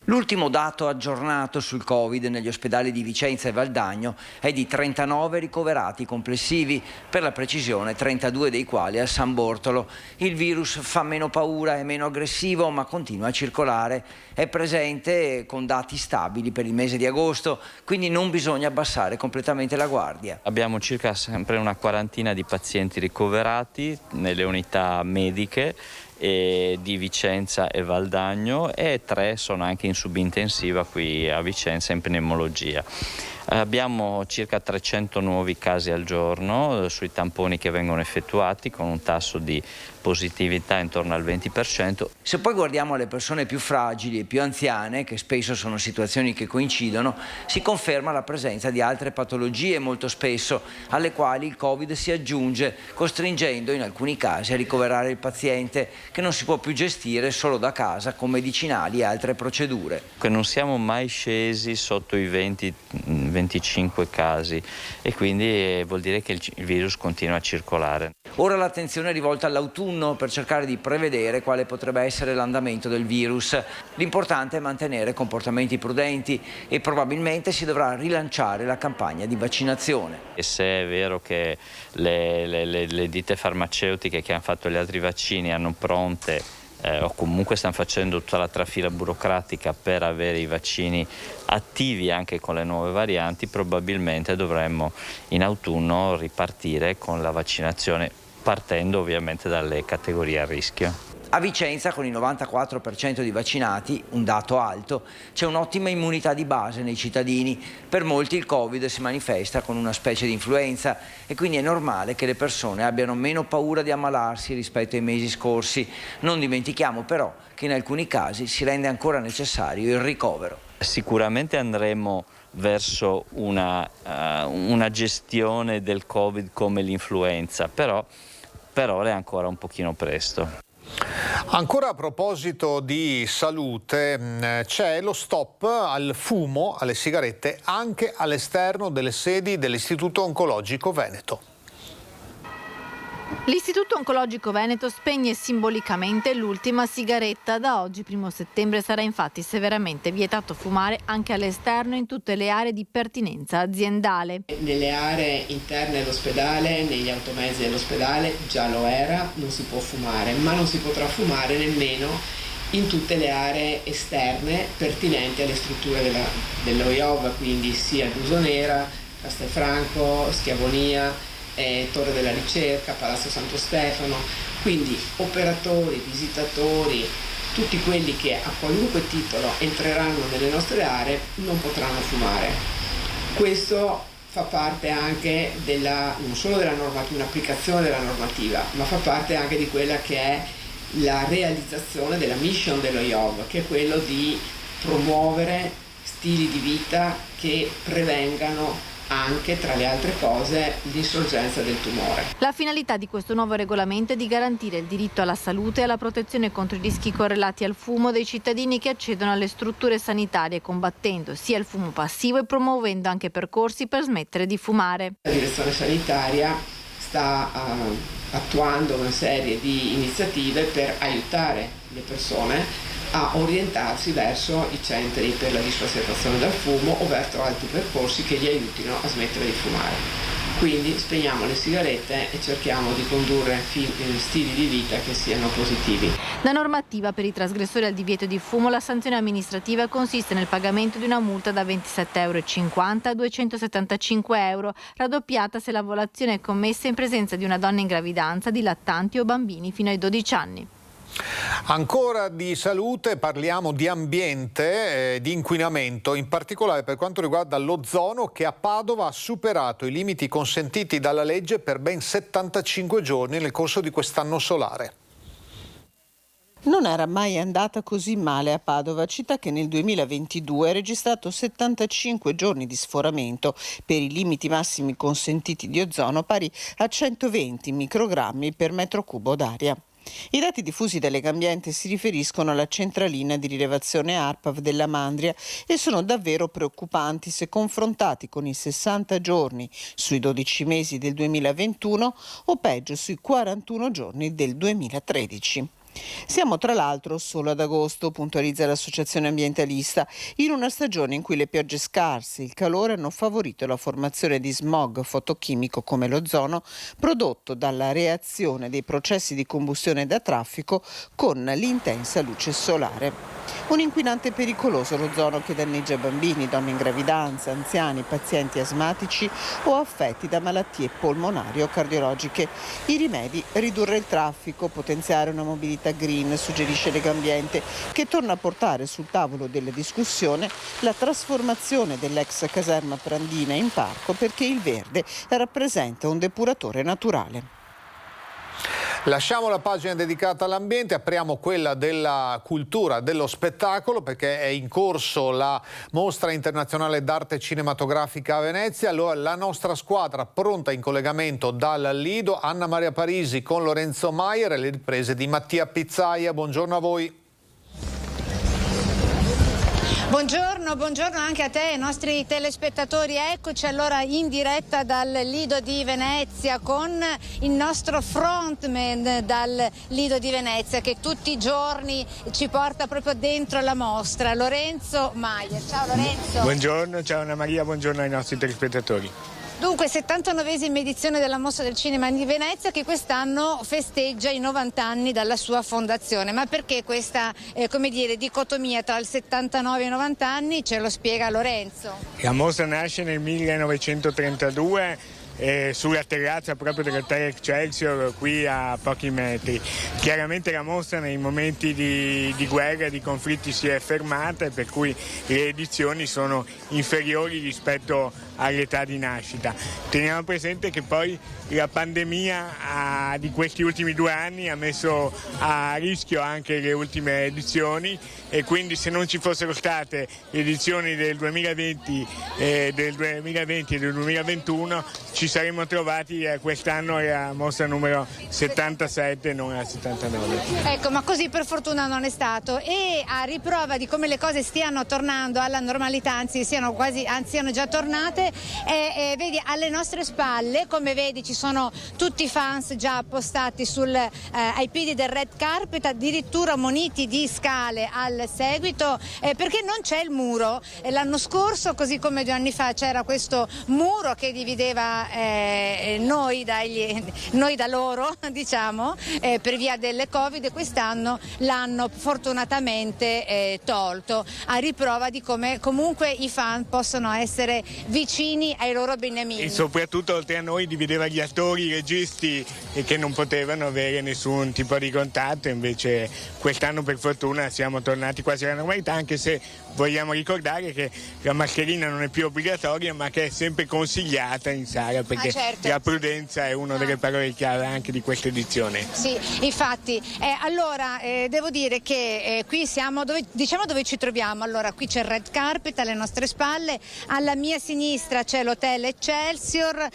L'ultimo dato aggiornato sul Covid negli ospedali di Vicenza e Valdagno è di 39 ricoverati complessivi, per la precisione 32 dei quali a San Bortolo. Il virus fa meno paura, è meno aggressivo, ma continua a circolare. È presente con dati stabili per il mese di agosto, quindi non bisogna abbassare completamente la guardia. Abbiamo circa sempre una quarantina di pazienti ricoverati nelle unità mediche di Vicenza e Valdagno, e 3 sono anche in subintensiva qui a Vicenza in pneumologia. Abbiamo circa 300 nuovi casi al giorno sui tamponi che vengono effettuati, con un tasso di positività intorno al 20%. Se poi guardiamo le persone più fragili e più anziane, che spesso sono situazioni che coincidono, si conferma la presenza di altre patologie molto spesso, alle quali il Covid si aggiunge, costringendo in alcuni casi a ricoverare il paziente, che non si può più gestire solo da casa con medicinali e altre procedure. Non siamo mai scesi sotto i 20-25 casi, e quindi vuol dire che il virus continua a circolare. Ora l'attenzione è rivolta all'autunno per cercare di prevedere quale potrebbe essere l'andamento del virus. L'importante è mantenere comportamenti prudenti e probabilmente si dovrà rilanciare la campagna di vaccinazione. E se è vero che le ditte farmaceutiche che hanno fatto gli altri vaccini hanno pronte o comunque stanno facendo tutta la trafila burocratica per avere i vaccini attivi anche con le nuove varianti, probabilmente dovremmo in autunno ripartire con la vaccinazione, partendo ovviamente dalle categorie a rischio. A Vicenza, con il 94% di vaccinati, un dato alto, c'è un'ottima immunità di base nei cittadini. Per molti il Covid si manifesta con una specie di influenza, e quindi è normale che le persone abbiano meno paura di ammalarsi rispetto ai mesi scorsi. Non dimentichiamo però che in alcuni casi si rende ancora necessario il ricovero. Sicuramente andremo verso una gestione del Covid come l'influenza, però per ora è ancora un pochino presto. Ancora a proposito di salute, c'è lo stop al fumo, alle sigarette, anche all'esterno delle sedi dell'Istituto Oncologico Veneto. L'Istituto Oncologico Veneto spegne simbolicamente l'ultima sigaretta. Da oggi, 1 settembre, sarà infatti severamente vietato fumare anche all'esterno in tutte le aree di pertinenza aziendale. Nelle aree interne all'ospedale, negli automezzi dell'ospedale già lo era, non si può fumare, ma non si potrà fumare nemmeno in tutte le aree esterne pertinenti alle strutture dell'OIOV, quindi sia Busonera, Castelfranco, Schiavonia, Torre della Ricerca, Palazzo Santo Stefano, quindi operatori, visitatori, tutti quelli che a qualunque titolo entreranno nelle nostre aree non potranno fumare. Questo fa parte anche non solo della normativa, un'applicazione della normativa, ma fa parte anche di quella che è la realizzazione della mission dell'OIOV, che è quello di promuovere stili di vita che prevengano anche, tra le altre cose, l'insorgenza del tumore. La finalità di questo nuovo regolamento è di garantire il diritto alla salute e alla protezione contro i rischi correlati al fumo dei cittadini che accedono alle strutture sanitarie, combattendo sia il fumo passivo e promuovendo anche percorsi per smettere di fumare. La direzione sanitaria sta attuando una serie di iniziative per aiutare le persone a orientarsi verso i centri per la dissuasione dal fumo o verso altri percorsi che gli aiutino a smettere di fumare. Quindi spegniamo le sigarette e cerchiamo di condurre stili di vita che siano positivi. La normativa per i trasgressori al divieto di fumo, la sanzione amministrativa consiste nel pagamento di una multa da 27,50 € a 275 €, raddoppiata se la violazione è commessa in presenza di una donna in gravidanza, di lattanti o bambini fino ai 12 anni. Ancora di salute, parliamo di ambiente, di inquinamento, in particolare per quanto riguarda l'ozono, che a Padova ha superato i limiti consentiti dalla legge per ben 75 giorni nel corso di quest'anno solare. Non era mai andata così male a Padova, città che nel 2022 ha registrato 75 giorni di sforamento per i limiti massimi consentiti di ozono pari a 120 microgrammi per metro cubo d'aria. I dati diffusi da Legambiente si riferiscono alla centralina di rilevazione ARPAV della Mandria e sono davvero preoccupanti se confrontati con i 60 giorni sui 12 mesi del 2021 o peggio sui 41 giorni del 2013. Siamo tra l'altro solo ad agosto, puntualizza l'associazione ambientalista, in una stagione in cui le piogge scarse e il calore hanno favorito la formazione di smog fotochimico come l'ozono, prodotto dalla reazione dei processi di combustione da traffico con l'intensa luce solare. Un inquinante pericoloso l'ozono che danneggia bambini, donne in gravidanza, anziani, pazienti asmatici o affetti da malattie polmonari o cardiologiche. I rimedi: ridurre il traffico, potenziare una mobilità scelta green, suggerisce Legambiente, che torna a portare sul tavolo della discussione la trasformazione dell'ex caserma Prandina in parco, perché il verde rappresenta un depuratore naturale. Lasciamo la pagina dedicata all'ambiente, apriamo quella della cultura, dello spettacolo, perché è in corso la mostra internazionale d'arte cinematografica a Venezia. Allora la nostra squadra pronta in collegamento dal Lido, Anna Maria Parisi con Lorenzo Maier e le riprese di Mattia Pizzaia. Buongiorno a voi. Buongiorno anche a te e ai nostri telespettatori. Eccoci allora in diretta dal Lido di Venezia con il nostro frontman dal Lido di Venezia, che tutti i giorni ci porta proprio dentro la mostra, Lorenzo Maier. Ciao Lorenzo. Buongiorno, ciao Anna Maria, buongiorno ai nostri telespettatori. Dunque, 79esima edizione della Mostra del Cinema di Venezia, che quest'anno festeggia i 90 anni dalla sua fondazione. Ma perché questa dicotomia tra il 79 e i 90 anni? Ce lo spiega Lorenzo. La mostra nasce nel 1932 sulla terrazza proprio dell'Hotel Excelsior, qui a pochi metri. Chiaramente la mostra nei momenti di guerra e di conflitti si è fermata, e per cui le edizioni sono inferiori rispetto all'età di nascita. Teniamo presente che poi la pandemia di questi ultimi 2 anni ha messo a rischio anche le ultime edizioni, e quindi se non ci fossero state le edizioni del 2020 e del 2021 ci saremmo trovati quest'anno alla mostra numero 77, non alla 79. Ecco, ma così per fortuna non è stato, e a riprova di come le cose stiano tornando alla normalità, anzi siano già tornate, vedi alle nostre spalle, come vedi, ci sono tutti i fans già appostati ai piedi del red carpet, addirittura muniti di scale al seguito, perché non c'è il muro. L'anno scorso, così come 2 anni fa, c'era questo muro che divideva noi da loro, diciamo, per via delle Covid, e quest'anno l'hanno fortunatamente tolto, a riprova di come comunque i fan possono essere vicini ai loro beniamini. E soprattutto, oltre a noi, divideva gli attori, i registi, e che non potevano avere nessun tipo di contatto. Invece quest'anno per fortuna siamo tornati quasi alla normalità, anche se vogliamo ricordare che la mascherina non è più obbligatoria, ma che è sempre consigliata in sala, perché certo. La prudenza è una delle parole chiave anche di questa edizione. Sì, infatti. Allora, devo dire che qui siamo dove ci troviamo. Allora, qui c'è il red carpet alle nostre spalle, alla mia sinistra c'è l'Hotel Excelsior,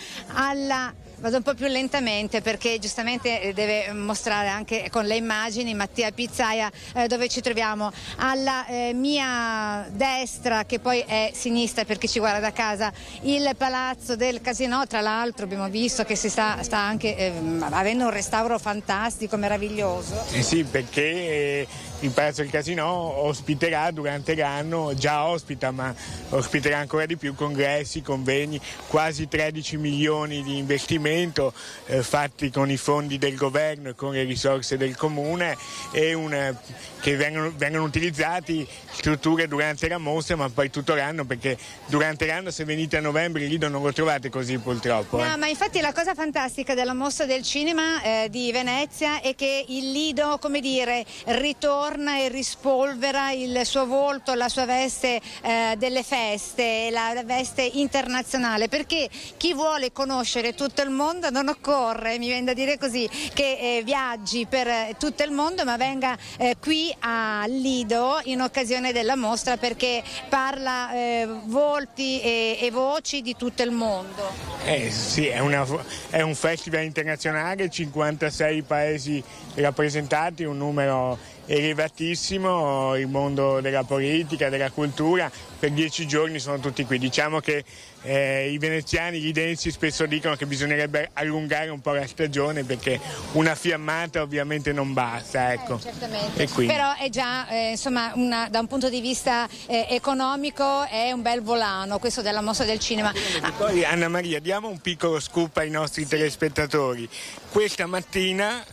vado un po' più lentamente perché giustamente deve mostrare anche con le immagini Mattia Pizzaia dove ci troviamo. Alla mia destra, che poi è sinistra per chi ci guarda da casa, il Palazzo del Casino. Tra l'altro abbiamo visto che si sta anche avendo un restauro fantastico, meraviglioso. Sì, perché il Palazzo del Casino ospiterà durante l'anno, già ospita, ma ospiterà ancora di più congressi, convegni, quasi 13 milioni di investimenti fatti con i fondi del governo e con le risorse del comune, e che vengono utilizzati strutture durante la mostra, ma poi tutto l'anno, perché durante l'anno, se venite a novembre, il Lido non lo trovate così, purtroppo. No, ma infatti la cosa fantastica della mostra del cinema di Venezia è che il Lido, come dire, ritorna e rispolvera il suo volto, la sua veste delle feste, la veste internazionale, perché chi vuole conoscere tutto il mondo non occorre, mi viene da dire così, che viaggi per tutto il mondo, ma venga qui a Lido in occasione della mostra, perché parla volti e voci di tutto il mondo. Sì, è un festival internazionale, 56 paesi rappresentati, un numero elevatissimo, il mondo della politica, della cultura. Per 10 giorni sono tutti qui. Diciamo che i veneziani, gli idensi, spesso dicono che bisognerebbe allungare un po' la stagione, perché una fiammata ovviamente non basta, ecco. Certamente. E quindi... Però è già insomma da un punto di vista economico è un bel volano questo della mostra del cinema. Poi, Anna Maria, diamo un piccolo scoop ai nostri telespettatori. Questa mattina,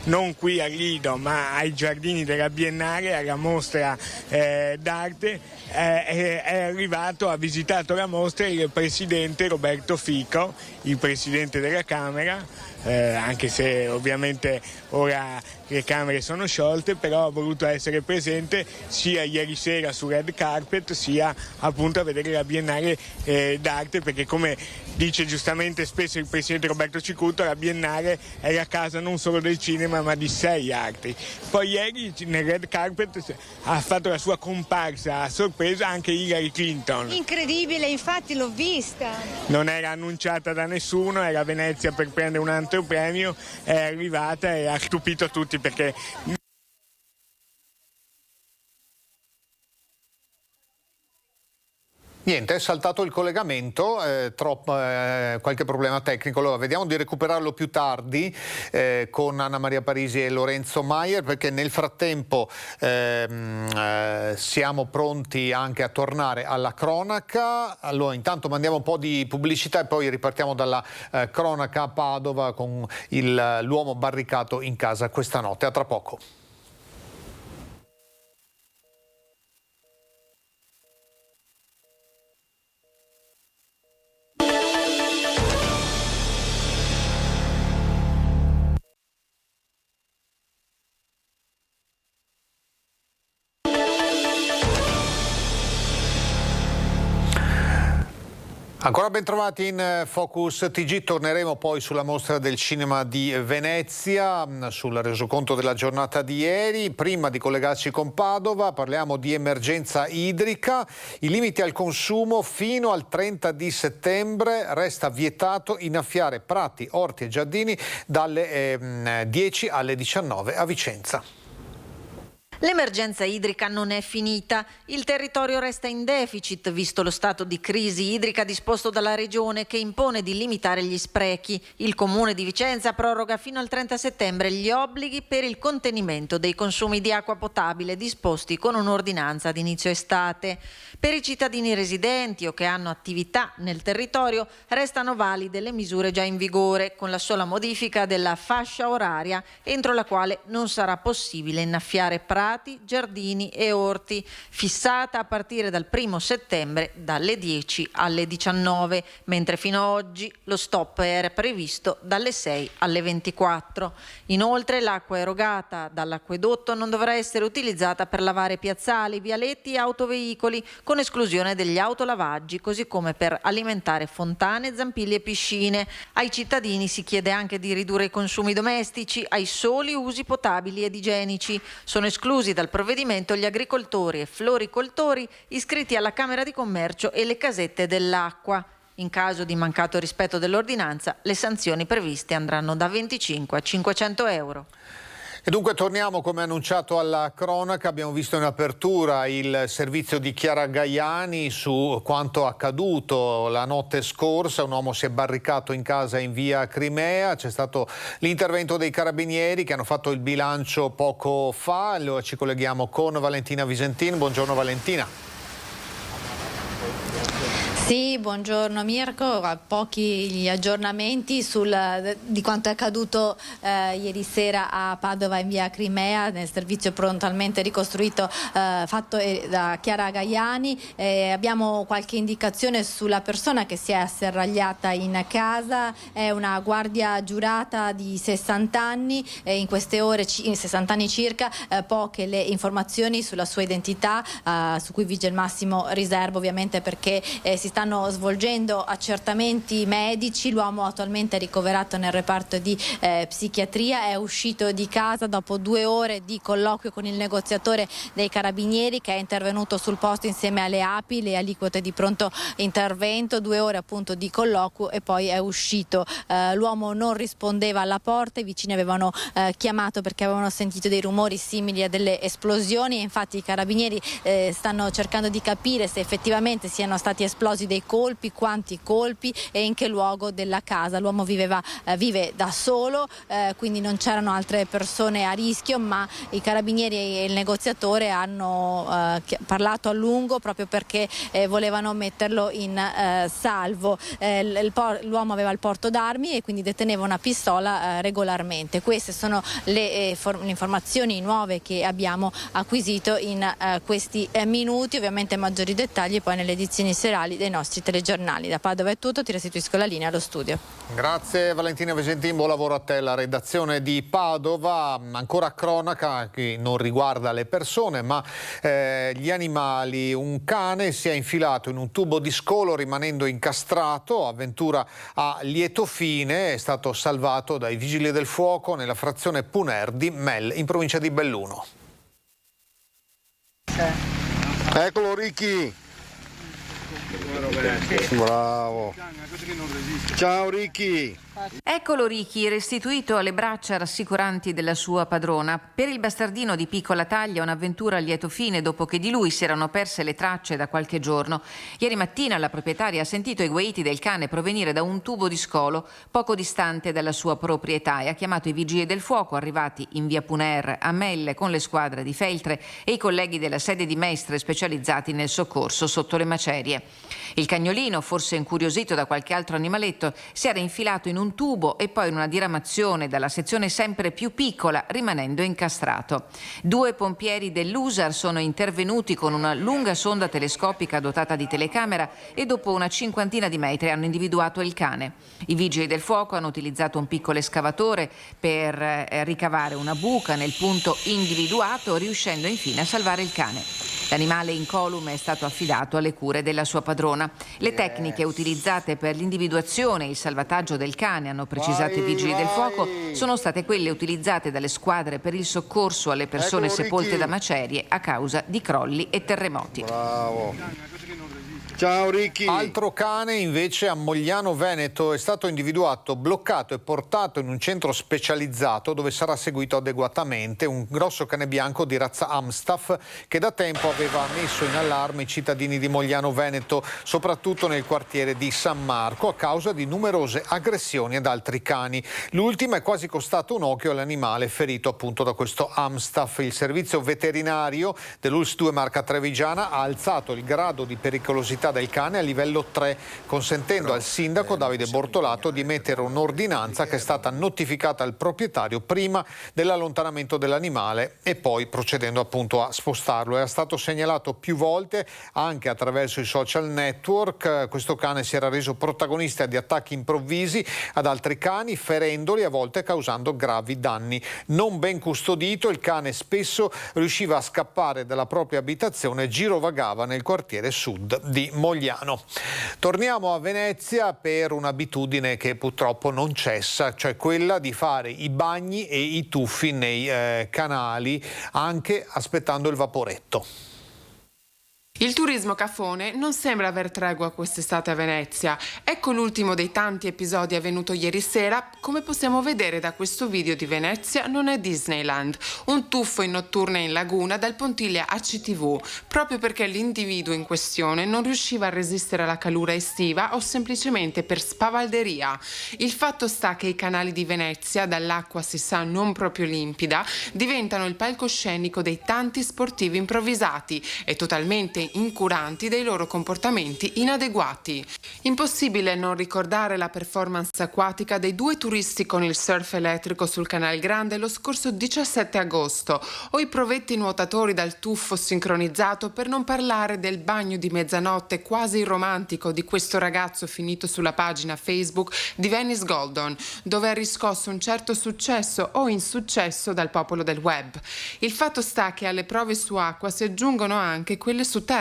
non qui al Lido, ma ai giardini della Biennale, alla mostra d'arte, è arrivato, ha visitato la mostra mostra il presidente Roberto Fico, il presidente della Camera, anche se ovviamente ora le Camere sono sciolte, però ha voluto essere presente sia ieri sera su Red Carpet sia appunto a vedere la Biennale d'arte, perché come dice giustamente spesso il presidente Roberto Cicutto, la Biennale è la casa non solo del cinema ma di 6 arti. Poi ieri nel Red Carpet ha fatto la sua comparsa a sorpresa anche Hillary Clinton. Incredibile, infatti l'ho vista. Non era annunciata da nessuno, era a Venezia per prendere un altro premio, è arrivata e ha stupito tutti perché... Niente, è saltato il collegamento, qualche problema tecnico, allora vediamo di recuperarlo più tardi con Anna Maria Parisi e Lorenzo Maier, perché nel frattempo siamo pronti anche a tornare alla cronaca. Allora intanto mandiamo un po' di pubblicità e poi ripartiamo dalla cronaca a Padova con l'uomo barricato in casa questa notte. A tra poco. Ancora ben trovati in Focus TG, torneremo poi sulla mostra del cinema di Venezia, sul resoconto della giornata di ieri. Prima di collegarci con Padova parliamo di emergenza idrica, i limiti al consumo fino al 30 di settembre, resta vietato innaffiare prati, orti e giardini dalle 10 alle 19 a Vicenza. L'emergenza idrica non è finita, il territorio resta in deficit visto lo stato di crisi idrica disposto dalla Regione che impone di limitare gli sprechi. Il Comune di Vicenza proroga fino al 30 settembre gli obblighi per il contenimento dei consumi di acqua potabile disposti con un'ordinanza ad inizio estate. Per i cittadini residenti o che hanno attività nel territorio restano valide le misure già in vigore con la sola modifica della fascia oraria entro la quale non sarà possibile innaffiare prati, giardini e orti, fissata a partire dal 1 settembre dalle 10 alle 19, mentre fino ad oggi lo stop era previsto dalle 6 alle 24. Inoltre l'acqua erogata dall'acquedotto non dovrà essere utilizzata per lavare piazzali, vialetti e autoveicoli, con esclusione degli autolavaggi, così come per alimentare fontane, zampilli e piscine. Ai cittadini si chiede anche di ridurre i consumi domestici ai soli usi potabili ed igienici. Sono esclusi dal provvedimento gli agricoltori e floricoltori iscritti alla Camera di Commercio e le casette dell'acqua. In caso di mancato rispetto dell'ordinanza, le sanzioni previste andranno da 25 a 500 euro. E dunque torniamo come annunciato alla cronaca, abbiamo visto in apertura il servizio di Chiara Gaiani su quanto accaduto la notte scorsa. Un uomo si è barricato in casa in via Crimea, c'è stato l'intervento dei carabinieri che hanno fatto il bilancio poco fa. Allora ci colleghiamo con Valentina Visentin. Buongiorno Valentina. Sì, buongiorno Mirko, pochi gli aggiornamenti di quanto è accaduto ieri sera a Padova in via Crimea nel servizio prontamente ricostruito fatto da Chiara Gaiani. Abbiamo qualche indicazione sulla persona che si è asserragliata in casa, è una guardia giurata di 60 anni, in queste ore 60 anni circa, poche le informazioni sulla sua identità su cui vige il massimo riservo ovviamente perché si stanno svolgendo accertamenti medici. L'uomo attualmente è ricoverato nel reparto di psichiatria, è uscito di casa dopo 2 ore di colloquio con il negoziatore dei carabinieri che è intervenuto sul posto insieme alle API, le aliquote di pronto intervento, 2 ore appunto di colloquio e poi è uscito. L'uomo non rispondeva alla porta, i vicini avevano chiamato perché avevano sentito dei rumori simili a delle esplosioni e infatti i carabinieri stanno cercando di capire se effettivamente siano stati esplosi dei colpi, quanti colpi e in che luogo della casa. L'uomo vive da solo, quindi non c'erano altre persone a rischio, ma i carabinieri e il negoziatore hanno parlato a lungo proprio perché volevano metterlo in salvo. L'uomo aveva il porto d'armi e quindi deteneva una pistola regolarmente. Queste sono le informazioni nuove che abbiamo acquisito in questi minuti. Ovviamente maggiori dettagli poi nelle edizioni serali dei nostri telegiornali. Da Padova è tutto, ti restituisco la linea allo studio. Grazie Valentina Vigentin, buon lavoro a te. La redazione di Padova, ancora cronaca che non riguarda le persone ma gli animali. Un cane si è infilato in un tubo di scolo rimanendo incastrato, avventura a lieto fine, è stato salvato dai vigili del fuoco nella frazione Puner di Mel in provincia di Belluno. Eccolo Ricky. Bravo. Ciao Ricky. Eccolo Ricky, restituito alle braccia rassicuranti della sua padrona. Per il bastardino di piccola taglia un'avventura a lieto fine dopo che di lui si erano perse le tracce da qualche giorno. Ieri mattina la proprietaria ha sentito i guaiti del cane provenire da un tubo di scolo poco distante dalla sua proprietà e ha chiamato i vigili del fuoco arrivati in via Puner a Melle con le squadre di Feltre e i colleghi della sede di Mestre specializzati nel soccorso sotto le macerie. Il cagnolino, forse incuriosito da qualche altro animaletto, si era infilato in un tubo e poi in una diramazione dalla sezione sempre più piccola, rimanendo incastrato. 2 pompieri dell'USAR sono intervenuti con una lunga sonda telescopica dotata di telecamera e dopo una 50 di metri hanno individuato il cane. I vigili del fuoco hanno utilizzato un piccolo escavatore per ricavare una buca nel punto individuato, riuscendo infine a salvare il cane. L'animale incolume è stato affidato alle cure della sua padrona. Le tecniche utilizzate per l'individuazione e il salvataggio del cane, hanno precisato i vigili del fuoco, sono state quelle utilizzate dalle squadre per il soccorso alle persone sepolte da macerie a causa di crolli e terremoti. Bravo. Ciao Ricky. Altro cane invece a Mogliano Veneto è stato individuato, bloccato e portato in un centro specializzato dove sarà seguito adeguatamente. Un grosso cane bianco di razza Amstaff che da tempo aveva messo in allarme i cittadini di Mogliano Veneto, soprattutto nel quartiere di San Marco, a causa di numerose aggressioni ad altri cani. L'ultima è quasi costato un occhio all'animale ferito appunto da questo Amstaff. Il servizio veterinario dell'ULSS 2 Marca Trevigiana ha alzato il grado di pericolosità del cane a livello 3, consentendo al sindaco Davide Bortolato di emettere un'ordinanza che è stata notificata al proprietario prima dell'allontanamento dell'animale e poi procedendo appunto a spostarlo. È stato segnalato più volte anche attraverso i social network. Questo cane si era reso protagonista di attacchi improvvisi ad altri cani, ferendoli, a volte causando gravi danni. Non ben custodito, il cane spesso riusciva a scappare dalla propria abitazione e girovagava nel quartiere sud di Mogliano. Torniamo a Venezia per un'abitudine che purtroppo non cessa, cioè quella di fare i bagni e i tuffi nei canali anche aspettando il vaporetto. Il turismo cafone non sembra aver tregua quest'estate a Venezia. Ecco l'ultimo dei tanti episodi avvenuto ieri sera. Come possiamo vedere da questo video di Venezia, non è Disneyland. Un tuffo in notturna in laguna dal pontile ACTV, proprio perché l'individuo in questione non riusciva a resistere alla calura estiva o semplicemente per spavalderia. Il fatto sta che i canali di Venezia, dall'acqua si sa non proprio limpida, diventano il palcoscenico dei tanti sportivi improvvisati e totalmente incuranti dei loro comportamenti inadeguati. Impossibile non ricordare la performance acquatica dei 2 turisti con il surf elettrico sul Canal Grande lo scorso 17 agosto o i provetti nuotatori dal tuffo sincronizzato, per non parlare del bagno di mezzanotte quasi romantico di questo ragazzo finito sulla pagina Facebook di Venice Goldon, dove ha riscosso un certo successo o insuccesso dal popolo del web. Il fatto sta che alle prove su acqua si aggiungono anche quelle su terra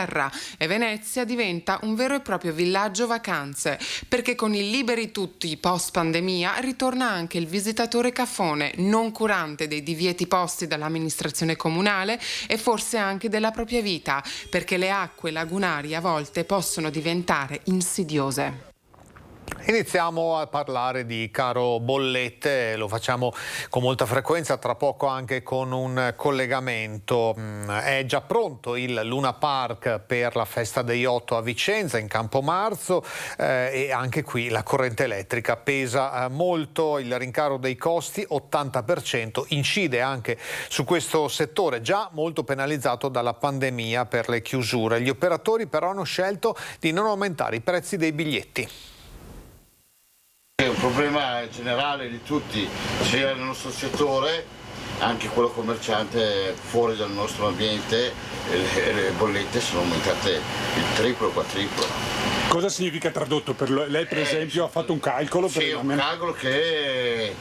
e Venezia diventa un vero e proprio villaggio vacanze, perché con il liberi tutti post pandemia ritorna anche il visitatore cafone, non curante dei divieti posti dall'amministrazione comunale e forse anche della propria vita, perché le acque lagunari a volte possono diventare insidiose. Iniziamo a parlare di caro bollette, lo facciamo con molta frequenza, tra poco anche con un collegamento. È già pronto il Luna Park per la festa dei 8 a Vicenza in Campomarzo e anche qui la corrente elettrica pesa molto, il rincaro dei costi 80% incide anche su questo settore già molto penalizzato dalla pandemia per le chiusure. Gli operatori però hanno scelto di non aumentare i prezzi dei biglietti. È un problema generale di tutti, sia nel nostro settore, anche quello commerciante fuori dal nostro ambiente, le bollette sono aumentate il triplo o quadruplo. Cosa significa tradotto per lei, per esempio, ha fatto un calcolo? Sì, un calcolo che è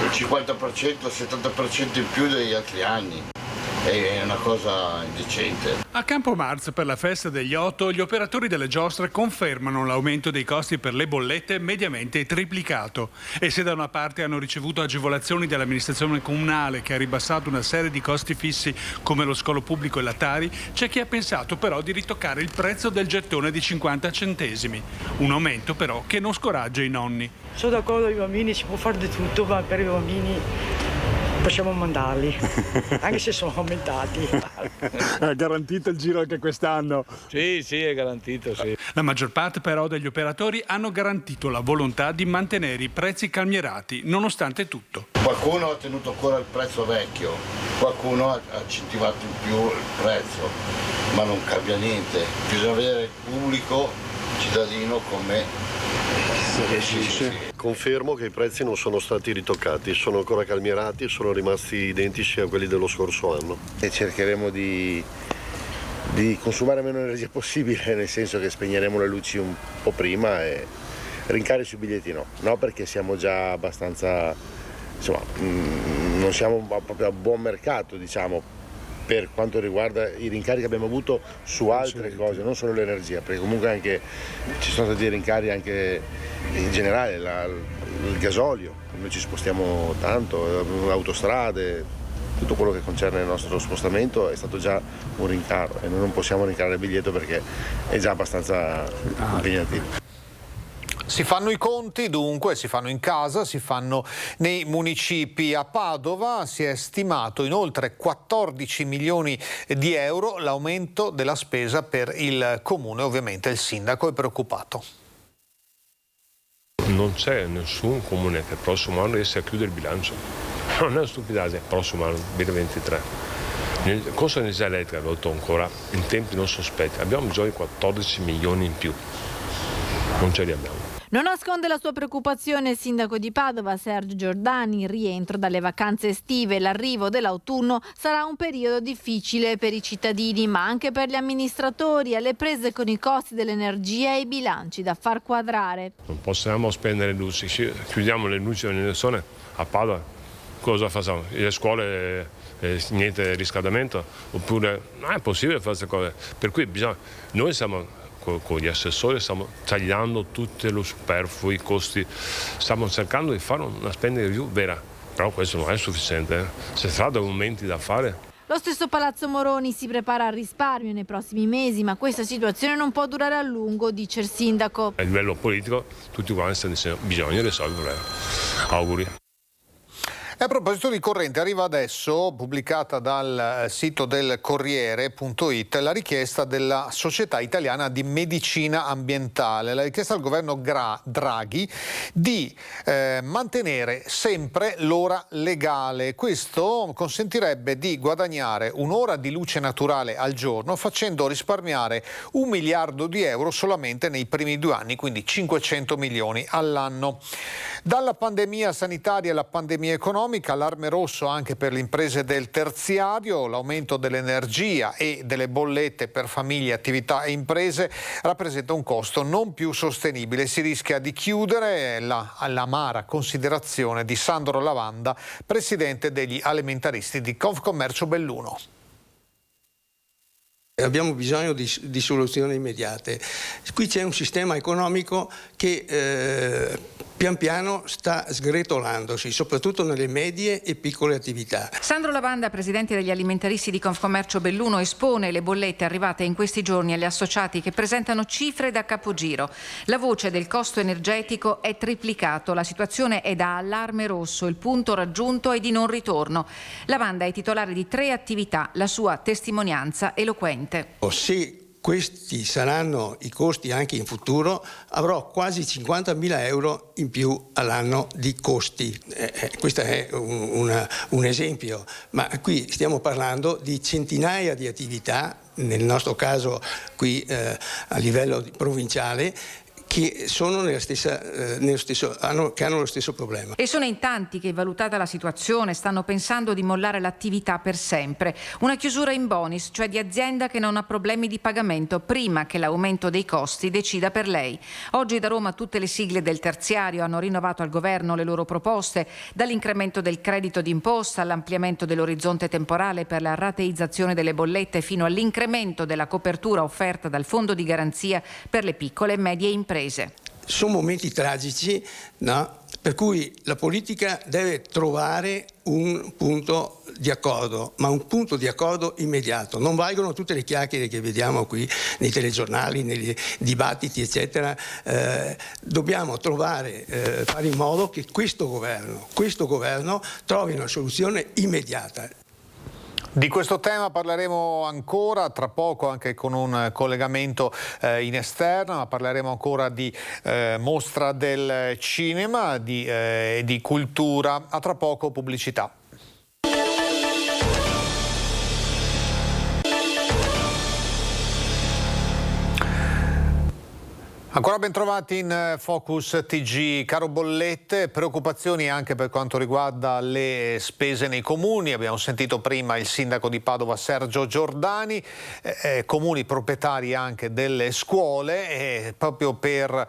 il 50%, il 70% in più degli altri anni. È una cosa indecente. A Campo Marz, per la festa degli 8, gli operatori delle giostre confermano l'aumento dei costi per le bollette mediamente triplicato. E se da una parte hanno ricevuto agevolazioni dall'amministrazione comunale che ha ribassato una serie di costi fissi come lo scolo pubblico e la Tari, c'è chi ha pensato però di ritoccare il prezzo del gettone di 50 centesimi. Un aumento però che non scoraggia i nonni. Sono d'accordo, i bambini si può fare di tutto, ma per i bambini possiamo mandarli, anche se sono aumentati. È garantito il giro anche quest'anno? Sì, è garantito, sì. La maggior parte però degli operatori hanno garantito la volontà di mantenere i prezzi calmierati, nonostante tutto. Qualcuno ha tenuto ancora il prezzo vecchio, qualcuno ha incentivato in più il prezzo, ma non cambia niente. Bisogna vedere il pubblico cittadino come Sì. Confermo che i prezzi non sono stati ritoccati, sono ancora calmierati e sono rimasti identici a quelli dello scorso anno. E cercheremo di consumare meno energia possibile, nel senso che spegneremo le luci un po' prima e rincari sui biglietti no, perché siamo già abbastanza, insomma, non siamo proprio a buon mercato, diciamo, per quanto riguarda i rincari che abbiamo avuto su altre cose, non solo l'energia, perché comunque anche ci sono stati rincari anche in generale, il gasolio, noi ci spostiamo tanto, autostrade, tutto quello che concerne il nostro spostamento è stato già un rincaro e noi non possiamo rincarare il biglietto perché è già abbastanza impegnativo. Si fanno i conti, dunque, si fanno in casa, si fanno nei municipi. A Padova si è stimato in oltre 14 milioni di euro l'aumento della spesa per il comune. Ovviamente il sindaco è preoccupato. Non c'è nessun comune che il prossimo anno riesca a chiudere il bilancio. Non è una stupidaggine, il prossimo anno, 2023. Nel costo dell'energia elettrica, l'ho detto ancora, in tempi non sospetti, abbiamo bisogno di 14 milioni in più. Non ce li abbiamo. Non nasconde la sua preoccupazione il sindaco di Padova, Sergio Giordani. Il rientro dalle vacanze estive e l'arrivo dell'autunno sarà un periodo difficile per i cittadini, ma anche per gli amministratori, alle prese con i costi dell'energia e i bilanci da far quadrare. Non possiamo spendere luci, chiudiamo le luci nelle zone a Padova, cosa facciamo? Le scuole niente riscaldamento? Oppure non è possibile fare queste cose, per cui noi siamo con gli assessori, stiamo tagliando tutti lo superfluo, i costi, stiamo cercando di fare una spending review vera, però questo non è sufficiente, si tratta di aumenti da fare. Lo stesso Palazzo Moroni si prepara al risparmio nei prossimi mesi, ma questa situazione non può durare a lungo, dice il sindaco. A livello politico tutti quanti stanno dicendo bisogna risolvere. Auguri. E a proposito di corrente, arriva adesso, pubblicata dal sito del Corriere.it, la richiesta della Società Italiana di Medicina Ambientale, la richiesta al governo Draghi di mantenere sempre l'ora legale. Questo consentirebbe di guadagnare un'ora di luce naturale al giorno, facendo risparmiare 1 miliardo di euro solamente nei primi 2 anni, quindi 500 milioni all'anno. Dalla pandemia sanitaria alla pandemia economica, allarme rosso anche per le imprese del terziario, l'aumento dell'energia e delle bollette per famiglie, attività e imprese rappresenta un costo non più sostenibile. Si rischia di chiudere, l'amara considerazione di Sandro Lavanda, presidente degli alimentaristi di Confcommercio Belluno. Abbiamo bisogno di soluzioni immediate. Qui c'è un sistema economico che pian piano sta sgretolandosi, soprattutto nelle medie e piccole attività. Sandro Lavanda, presidente degli alimentaristi di Confcommercio Belluno, espone le bollette arrivate in questi giorni agli associati che presentano cifre da capogiro. La voce del costo energetico è triplicato, la situazione è da allarme rosso, il punto raggiunto è di non ritorno. Lavanda è titolare di 3 attività, la sua testimonianza eloquente. Se questi saranno i costi anche in futuro, avrò quasi 50.000 euro in più all'anno di costi. Questo è un esempio, ma qui stiamo parlando di centinaia di attività, nel nostro caso qui a livello provinciale, che sono che hanno lo stesso problema. E sono in tanti che, valutata la situazione, stanno pensando di mollare l'attività per sempre. Una chiusura in bonis, cioè di azienda che non ha problemi di pagamento prima che l'aumento dei costi decida per lei. Oggi da Roma tutte le sigle del terziario hanno rinnovato al governo le loro proposte, dall'incremento del credito d'imposta all'ampliamento dell'orizzonte temporale per la rateizzazione delle bollette fino all'incremento della copertura offerta dal fondo di garanzia per le piccole e medie imprese. Sono momenti tragici, no? Per cui la politica deve trovare un punto di accordo, ma un punto di accordo immediato. Non valgono tutte le chiacchiere che vediamo qui nei telegiornali, nei dibattiti, eccetera. Dobbiamo fare in modo che questo governo trovi una soluzione immediata. Di questo tema parleremo ancora tra poco, anche con un collegamento in esterna, ma parleremo ancora di mostra del cinema, di cultura. A tra poco, pubblicità. Ancora ben trovati in Focus TG. Caro bollette, preoccupazioni anche per quanto riguarda le spese nei comuni. Abbiamo sentito prima il sindaco di Padova Sergio Giordani, comuni proprietari anche delle scuole, proprio per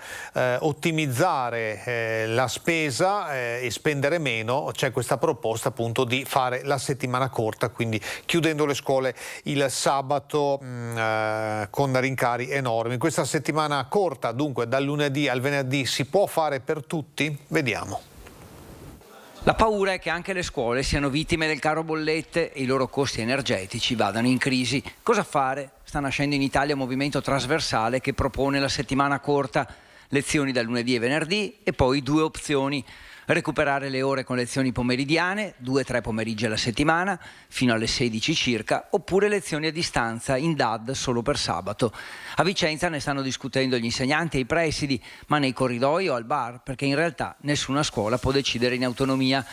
ottimizzare la spesa e spendere meno. C'è questa proposta appunto di fare la settimana corta, quindi chiudendo le scuole il sabato con rincari enormi. Questa settimana corta, dunque dal lunedì al venerdì, si può fare per tutti? Vediamo. La paura è che anche le scuole siano vittime del caro bollette e i loro costi energetici vadano in crisi. Cosa fare? Sta nascendo in Italia un movimento trasversale che propone la settimana corta, lezioni dal lunedì e venerdì e poi 2 opzioni. Recuperare le ore con lezioni pomeridiane, 2-3 pomeriggi alla settimana, fino alle 16 circa, oppure lezioni a distanza in DAD solo per sabato. A Vicenza ne stanno discutendo gli insegnanti e i presidi, ma nei corridoi o al bar, perché in realtà nessuna scuola può decidere in autonomia.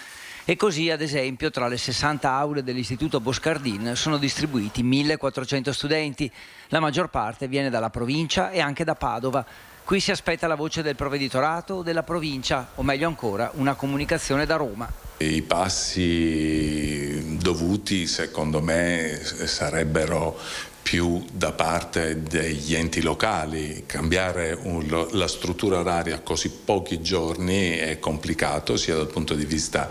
E così, ad esempio, tra le 60 aule dell'Istituto Boscardin sono distribuiti 1400 studenti. La maggior parte viene dalla provincia e anche da Padova. Qui si aspetta la voce del provveditorato o della provincia, o meglio ancora, una comunicazione da Roma. I passi dovuti, secondo me, sarebbero più da parte degli enti locali. Cambiare la struttura oraria a così pochi giorni è complicato, sia dal punto di vista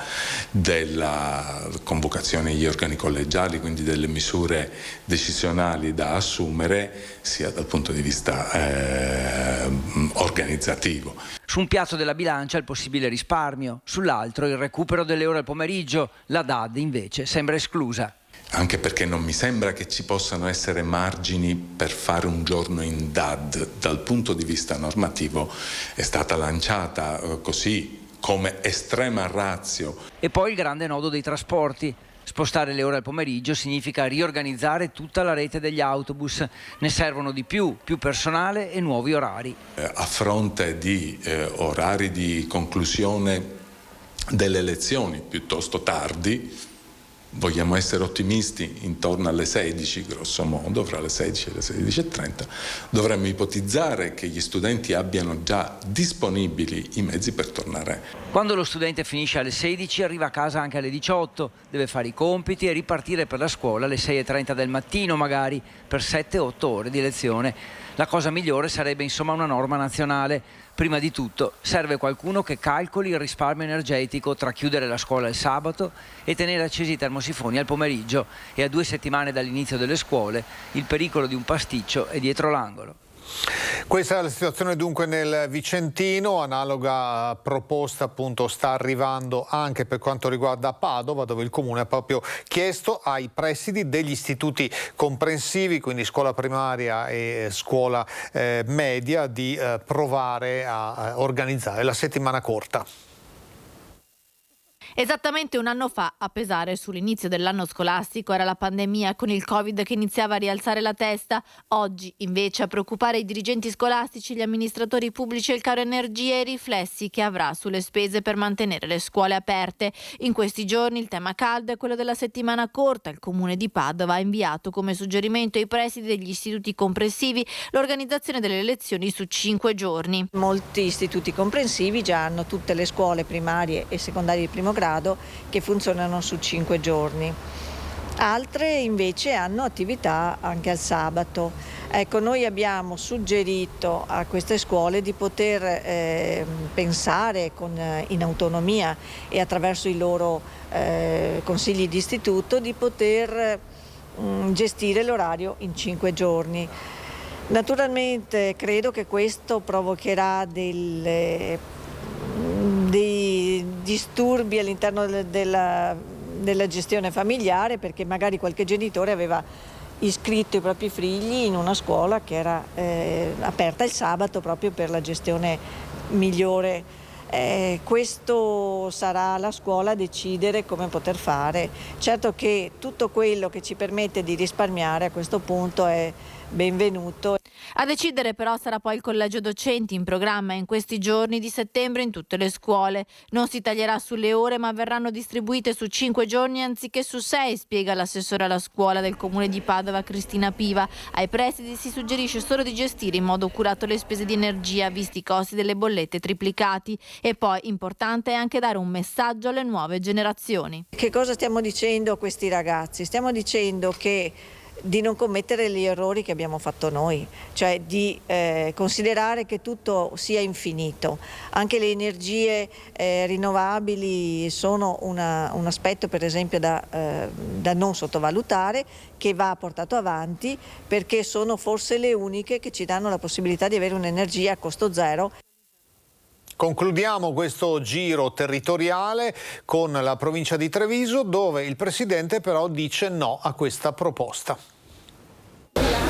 della convocazione agli organi collegiali, quindi delle misure decisionali da assumere, sia dal punto di vista organizzativo. Su un piatto della bilancia il possibile risparmio, sull'altro il recupero delle ore al pomeriggio. La DAD invece sembra esclusa. Anche perché non mi sembra che ci possano essere margini per fare un giorno in DAD. Dal punto di vista normativo è stata lanciata così come estrema ratio. E poi il grande nodo dei trasporti. Spostare le ore al pomeriggio significa riorganizzare tutta la rete degli autobus. Ne servono di più personale e nuovi orari. A fronte di orari di conclusione delle lezioni piuttosto tardi, vogliamo essere ottimisti, intorno alle 16, grosso modo, fra le 16 e le 16:30, dovremmo ipotizzare che gli studenti abbiano già disponibili i mezzi per tornare. Quando lo studente finisce alle 16 arriva a casa anche alle 18, deve fare i compiti e ripartire per la scuola alle 6:30 del mattino magari, per 7-8 ore di lezione. La cosa migliore sarebbe insomma una norma nazionale. Prima di tutto serve qualcuno che calcoli il risparmio energetico tra chiudere la scuola il sabato e tenere accesi i termosifoni al pomeriggio, e a 2 settimane dall'inizio delle scuole il pericolo di un pasticcio è dietro l'angolo. Questa è la situazione dunque nel Vicentino. Analoga proposta appunto sta arrivando anche per quanto riguarda Padova, dove il Comune ha proprio chiesto ai presidi degli istituti comprensivi, quindi scuola primaria e scuola media, di provare a organizzare la settimana corta. Esattamente un anno fa, a pesare sull'inizio dell'anno scolastico, era la pandemia con il Covid che iniziava a rialzare la testa. Oggi, invece, a preoccupare i dirigenti scolastici, gli amministratori pubblici e il caro energia e i riflessi che avrà sulle spese per mantenere le scuole aperte. In questi giorni il tema caldo è quello della settimana corta. Il Comune di Padova ha inviato come suggerimento ai presidi degli istituti comprensivi l'organizzazione delle lezioni su 5 giorni. Molti istituti comprensivi già hanno tutte le scuole primarie e secondarie di primo grado che funzionano su 5 giorni. Altre invece hanno attività anche al sabato. Ecco, noi abbiamo suggerito a queste scuole di poter pensare in autonomia e attraverso i loro consigli di istituto di poter gestire l'orario in 5 giorni. Naturalmente credo che questo provocherà dei disturbi all'interno della gestione familiare, perché magari qualche genitore aveva iscritto i propri figli in una scuola che era aperta il sabato proprio per la gestione migliore. Questo sarà la scuola a decidere come poter fare. Certo che tutto quello che ci permette di risparmiare a questo punto è benvenuto. A decidere però sarà poi il collegio docenti, in programma in questi giorni di settembre in tutte le scuole. Non si taglierà sulle ore, ma verranno distribuite su 5 giorni anziché su 6, spiega l'assessore alla scuola del Comune di Padova Cristina Piva. Ai presidi si suggerisce solo di gestire in modo curato le spese di energia, visti i costi delle bollette triplicati. E poi importante è anche dare un messaggio alle nuove generazioni. Che cosa stiamo dicendo a questi ragazzi? Stiamo dicendo che di non commettere gli errori che abbiamo fatto noi, cioè di considerare che tutto sia infinito. Anche le energie rinnovabili sono un aspetto, per esempio, da non sottovalutare, che va portato avanti, perché sono forse le uniche che ci danno la possibilità di avere un'energia a costo zero. Concludiamo questo giro territoriale con la provincia di Treviso, dove il presidente però dice no a questa proposta.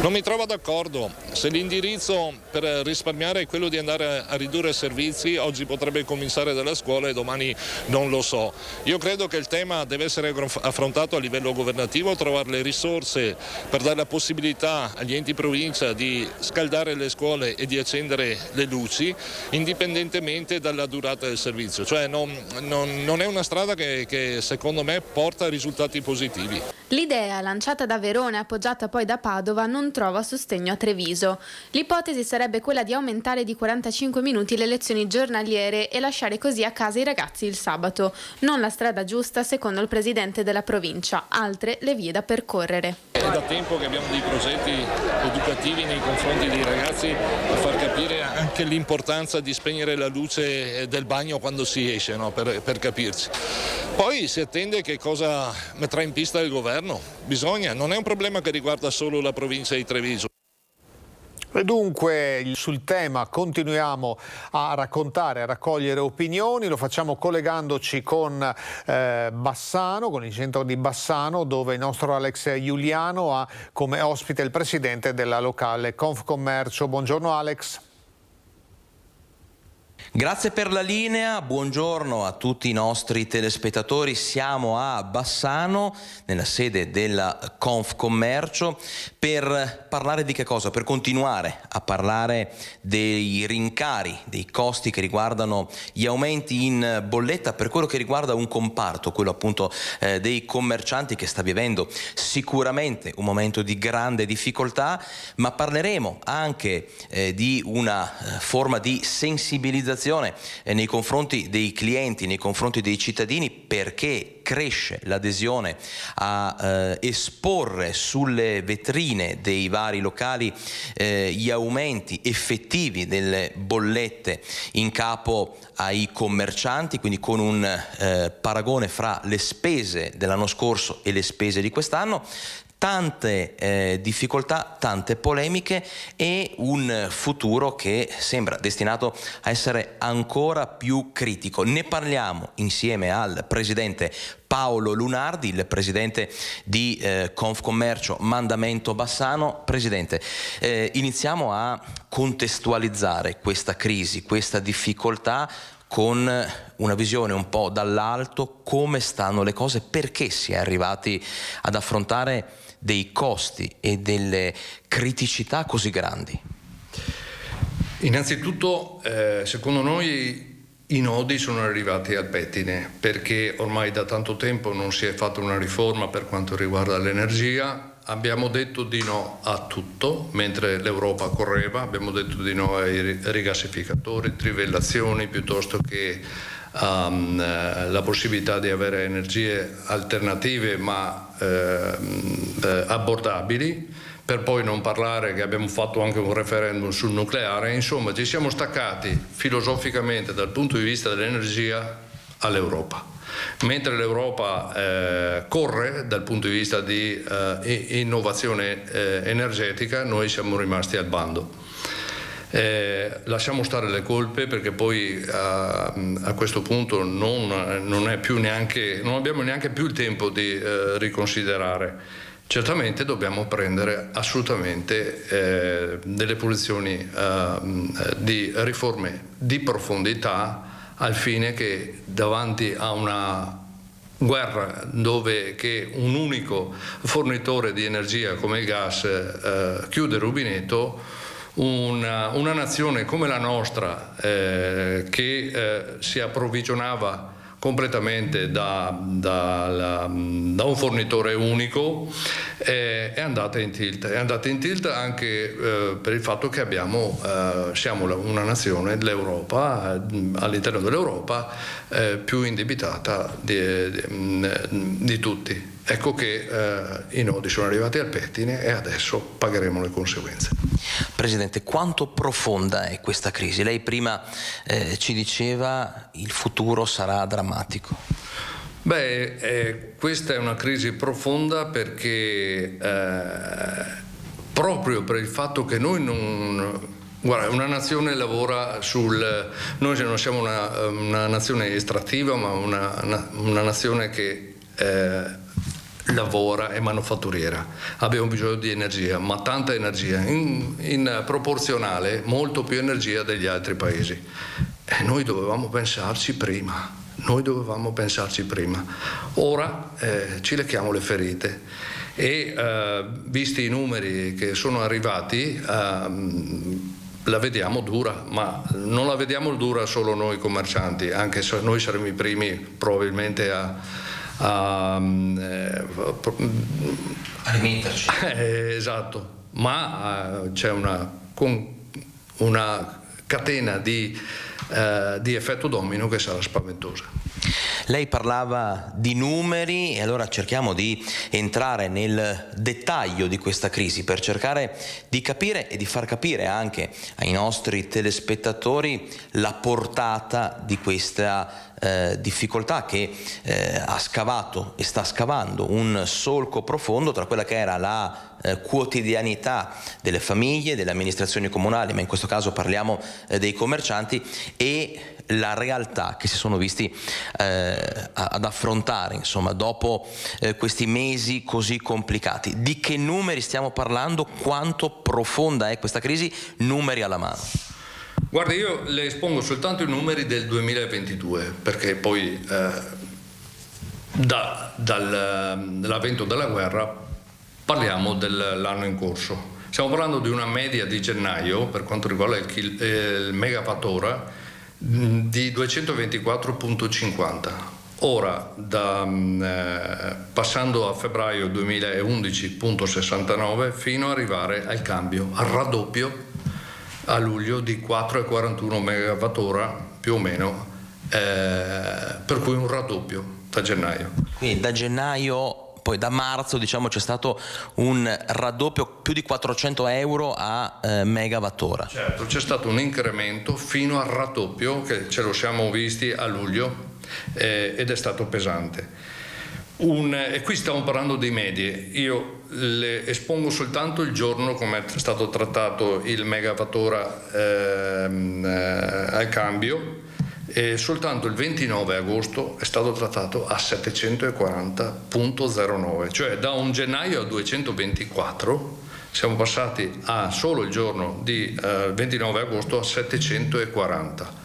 Non mi trovo d'accordo. Se l'indirizzo per risparmiare è quello di andare a ridurre servizi, oggi potrebbe cominciare dalla scuola e domani non lo so. Io credo che il tema deve essere affrontato a livello governativo, trovare le risorse per dare la possibilità agli enti provincia di scaldare le scuole e di accendere le luci, indipendentemente dalla durata del servizio. Cioè non è una strada che secondo me porta a risultati positivi. L'idea, lanciata da Verona e appoggiata poi da Padova, non trova sostegno a Treviso. L'ipotesi sarebbe quella di aumentare di 45 minuti le lezioni giornaliere e lasciare così a casa i ragazzi il sabato. Non la strada giusta, secondo il presidente della provincia, altre le vie da percorrere. È da tempo che abbiamo dei progetti educativi nei confronti dei ragazzi per far capire anche l'importanza di spegnere la luce del bagno quando si esce, no? per capirci. Poi si attende che cosa metterà in pista il governo. Non è un problema che riguarda solo la provincia di Treviso. E dunque sul tema continuiamo a raccontare, a raccogliere opinioni, lo facciamo collegandoci con Bassano, con il centro di Bassano, dove il nostro Alex Giuliano ha come ospite il presidente della locale Confcommercio. Buongiorno Alex. Grazie per la linea, buongiorno a tutti i nostri telespettatori. Siamo a Bassano, nella sede della Confcommercio, per parlare di che cosa? Per continuare a parlare dei rincari, dei costi che riguardano gli aumenti in bolletta per quello che riguarda un comparto, quello appunto dei commercianti, che sta vivendo sicuramente un momento di grande difficoltà, ma parleremo anche di una forma di sensibilizzazione nei confronti dei clienti, nei confronti dei cittadini, perché cresce l'adesione a esporre sulle vetrine dei vari locali gli aumenti effettivi delle bollette in capo ai commercianti, quindi con un paragone fra le spese dell'anno scorso e le spese di quest'anno. Tante difficoltà, tante polemiche e un futuro che sembra destinato a essere ancora più critico. Ne parliamo insieme al presidente Paolo Lunardi, il presidente di Confcommercio Mandamento Bassano. Presidente, iniziamo a contestualizzare questa crisi, questa difficoltà. con una visione un po' dall'alto, come stanno le cose, perché si è arrivati ad affrontare dei costi e delle criticità così grandi. Innanzitutto, secondo noi i nodi sono arrivati al pettine, perché ormai da tanto tempo non si è fatta una riforma per quanto riguarda l'energia. Abbiamo detto di no a tutto, mentre l'Europa correva, abbiamo detto di no ai rigassificatori, trivellazioni, piuttosto che la possibilità di avere energie alternative ma abbordabili, per poi non parlare che abbiamo fatto anche un referendum sul nucleare. Insomma, ci siamo staccati filosoficamente dal punto di vista dell'energia all'Europa. Mentre l'Europa corre dal punto di vista di innovazione energetica, noi siamo rimasti al bando. Lasciamo stare le colpe, perché poi a questo punto non abbiamo neanche più il tempo di riconsiderare. Certamente dobbiamo prendere assolutamente delle posizioni di riforme di profondità, al fine che davanti a una guerra dove che un unico fornitore di energia come il gas chiude il rubinetto, una nazione come la nostra che si approvvigionava completamente da un fornitore unico è andata in tilt. È andata in tilt anche per il fatto che siamo una nazione dell'Europa, all'interno dell'Europa, più indebitata di tutti. Ecco che i nodi sono arrivati al pettine e adesso pagheremo le conseguenze. Presidente, quanto profonda è questa crisi? Lei prima ci diceva il futuro sarà drammatico. Questa è una crisi profonda perché proprio per il fatto che noi una nazione lavora noi non siamo una nazione estrattiva, ma una nazione che lavora e manufatturiera. Abbiamo bisogno di energia, ma tanta energia, in proporzionale molto più energia degli altri paesi. E noi dovevamo pensarci prima. Ora ci lecchiamo le ferite e visti i numeri che sono arrivati la vediamo dura, ma non la vediamo dura solo noi commercianti, anche se noi saremo i primi probabilmente a alimentarci. Esatto, ma c'è una catena di effetto domino che sarà spaventosa. Lei parlava di numeri e allora cerchiamo di entrare nel dettaglio di questa crisi per cercare di capire e di far capire anche ai nostri telespettatori la portata di questa difficoltà che ha scavato e sta scavando un solco profondo tra quella che era la quotidianità delle famiglie, delle amministrazioni comunali, ma in questo caso parliamo dei commercianti, e la realtà che si sono visti ad affrontare, insomma, dopo questi mesi così complicati. Di che numeri stiamo parlando? Quanto profonda è questa crisi? Numeri alla mano. Guardi, io le espongo soltanto i numeri del 2022, perché poi dall'avvento della guerra parliamo dell'anno in corso. Stiamo parlando di una media di gennaio, per quanto riguarda il megawattora, di 224,50. Ora, passando a febbraio 2011,69 fino ad arrivare al cambio, al raddoppio a luglio di 4,41 megawattora più o meno, per cui un raddoppio da gennaio. Quindi da gennaio, poi da marzo, diciamo, c'è stato un raddoppio, più di 400 euro a megawattora. Certo, c'è stato un incremento fino al raddoppio, che ce lo siamo visti a luglio, ed è stato pesante. E qui stiamo parlando di medie. Io le espongo soltanto il giorno come è stato trattato il megawattora al cambio, e soltanto il 29 agosto è stato trattato a 740,09, cioè da un gennaio a 224 siamo passati a solo il giorno di 29 agosto a 740.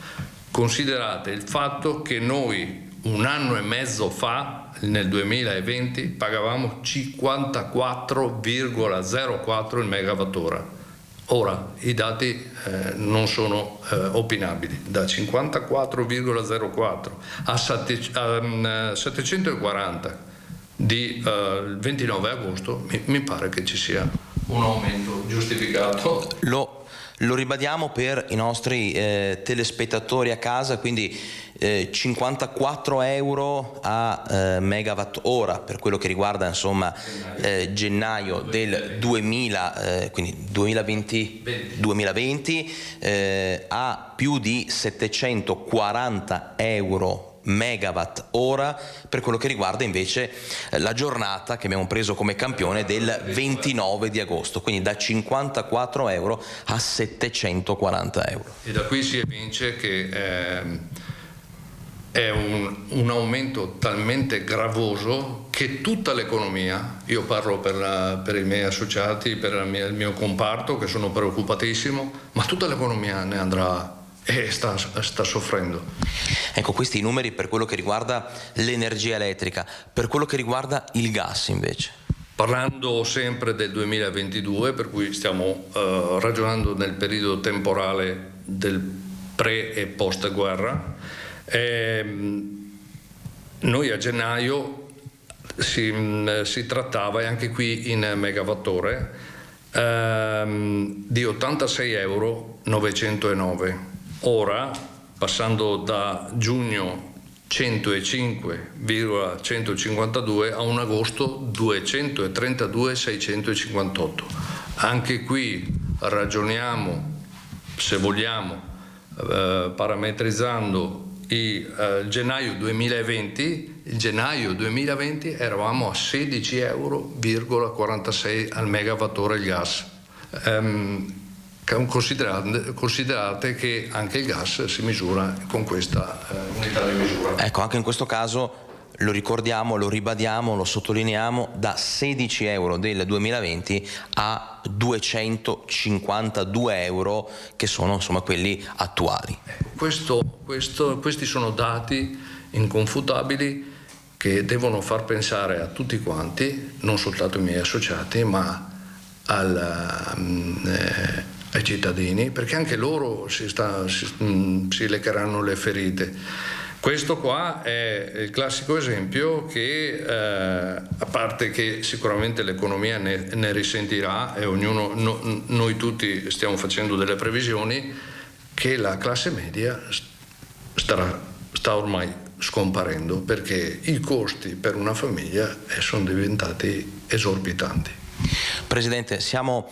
considerate il fatto che noi un anno e mezzo fa, nel 2020, pagavamo 54,04 il megawattora. Ora i dati non sono opinabili, da 54,04 a 740 di 29 agosto mi pare che ci sia un aumento giustificato. Lo ribadiamo per i nostri telespettatori a casa, quindi 54 euro a megawatt ora per quello che riguarda insomma gennaio del 2020 a più di 740 euro megawatt ora per quello che riguarda invece la giornata che abbiamo preso come campione del 29 di agosto, quindi da 54 euro a 740 euro. E da qui si evince che è un aumento talmente gravoso che tutta l'economia, io parlo per i miei associati, per il mio comparto che sono preoccupatissimo, ma tutta l'economia ne andrà e sta soffrendo. Ecco, questi numeri per quello che riguarda l'energia elettrica, per quello che riguarda il gas invece. Parlando sempre del 2022, per cui stiamo ragionando nel periodo temporale del pre e post guerra, noi a gennaio si trattava, e anche qui in megawattora, di 86,909 euro. Ora, passando da giugno 105,152 a un agosto 232,658. Anche qui ragioniamo, se vogliamo, parametrizzando il gennaio 2020. Il gennaio 2020 eravamo a 16,46 euro al megawattora il gas. Considerate che anche il gas si misura con questa unità di misura. Ecco, anche in questo caso lo ricordiamo, lo ribadiamo, lo sottolineiamo, da 16 euro del 2020 a 252 euro che sono insomma quelli attuali. Questi sono dati inconfutabili che devono far pensare a tutti quanti, non soltanto i miei associati, ma ai cittadini, perché anche loro si leccheranno le ferite. Questo qua è il classico esempio che, a parte che sicuramente l'economia ne risentirà, e noi tutti stiamo facendo delle previsioni, che la classe media sta ormai scomparendo, perché i costi per una famiglia sono diventati esorbitanti. Presidente, siamo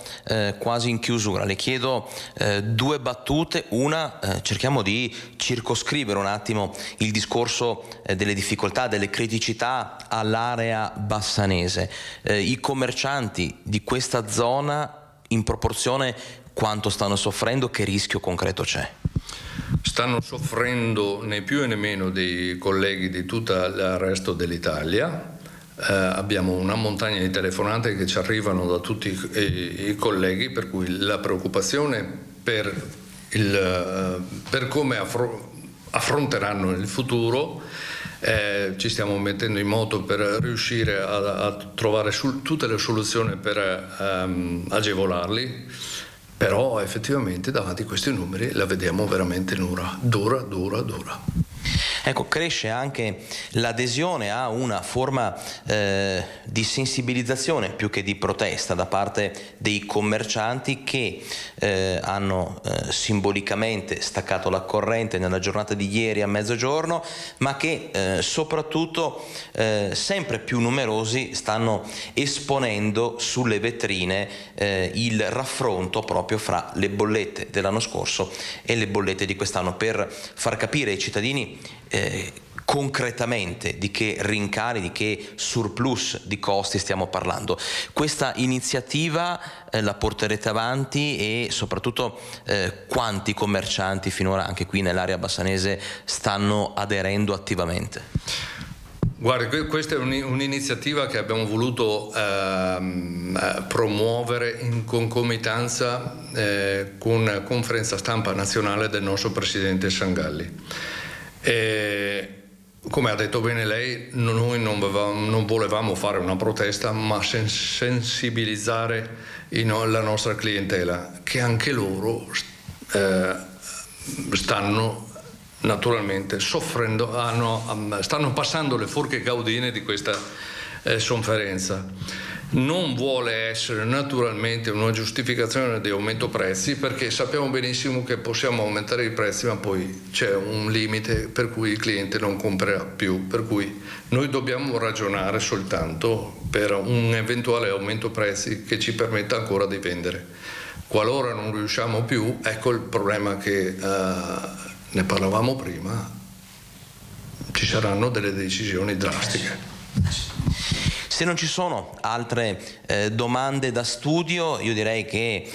quasi in chiusura, le chiedo due battute. Una, cerchiamo di circoscrivere un attimo il discorso delle difficoltà, delle criticità all'area bassanese. I commercianti di questa zona, in proporzione, quanto stanno soffrendo, che rischio concreto c'è? Stanno soffrendo né più né meno dei colleghi di tutto il resto dell'Italia. Abbiamo una montagna di telefonate che ci arrivano da tutti i colleghi, per cui la preoccupazione per come affronteranno il futuro, ci stiamo mettendo in moto per riuscire a trovare tutte le soluzioni per agevolarli, però effettivamente davanti a questi numeri la vediamo veramente dura. Ecco, cresce anche l'adesione a una forma di sensibilizzazione più che di protesta da parte dei commercianti che hanno simbolicamente staccato la corrente nella giornata di ieri a mezzogiorno, ma che soprattutto sempre più numerosi stanno esponendo sulle vetrine il raffronto proprio fra le bollette dell'anno scorso e le bollette di quest'anno, per far capire ai cittadini concretamente di che rincari, di che surplus di costi stiamo parlando. Questa iniziativa la porterete avanti, e soprattutto quanti commercianti finora anche qui nell'area bassanese stanno aderendo attivamente? Guardi, questa è un'iniziativa che abbiamo voluto promuovere in concomitanza con la conferenza stampa nazionale del nostro presidente Sangalli. Come ha detto bene lei, noi non volevamo fare una protesta, ma sensibilizzare la nostra clientela, che anche loro stanno naturalmente soffrendo, stanno passando le forche caudine di questa sofferenza. Non vuole essere naturalmente una giustificazione di aumento prezzi, perché sappiamo benissimo che possiamo aumentare i prezzi, ma poi c'è un limite per cui il cliente non comprerà più, per cui noi dobbiamo ragionare soltanto per un eventuale aumento prezzi che ci permetta ancora di vendere. Qualora non riusciamo più, ecco il problema che ne parlavamo prima, ci saranno delle decisioni drastiche. Se non ci sono altre domande da studio, io direi che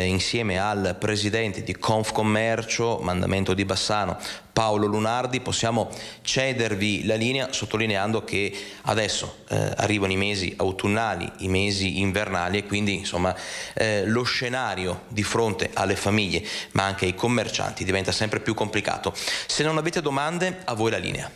insieme al presidente di Confcommercio, Mandamento di Bassano, Paolo Lunardi, possiamo cedervi la linea, sottolineando che adesso arrivano i mesi autunnali, i mesi invernali, e quindi insomma lo scenario di fronte alle famiglie ma anche ai commercianti diventa sempre più complicato. Se non avete domande, a voi la linea.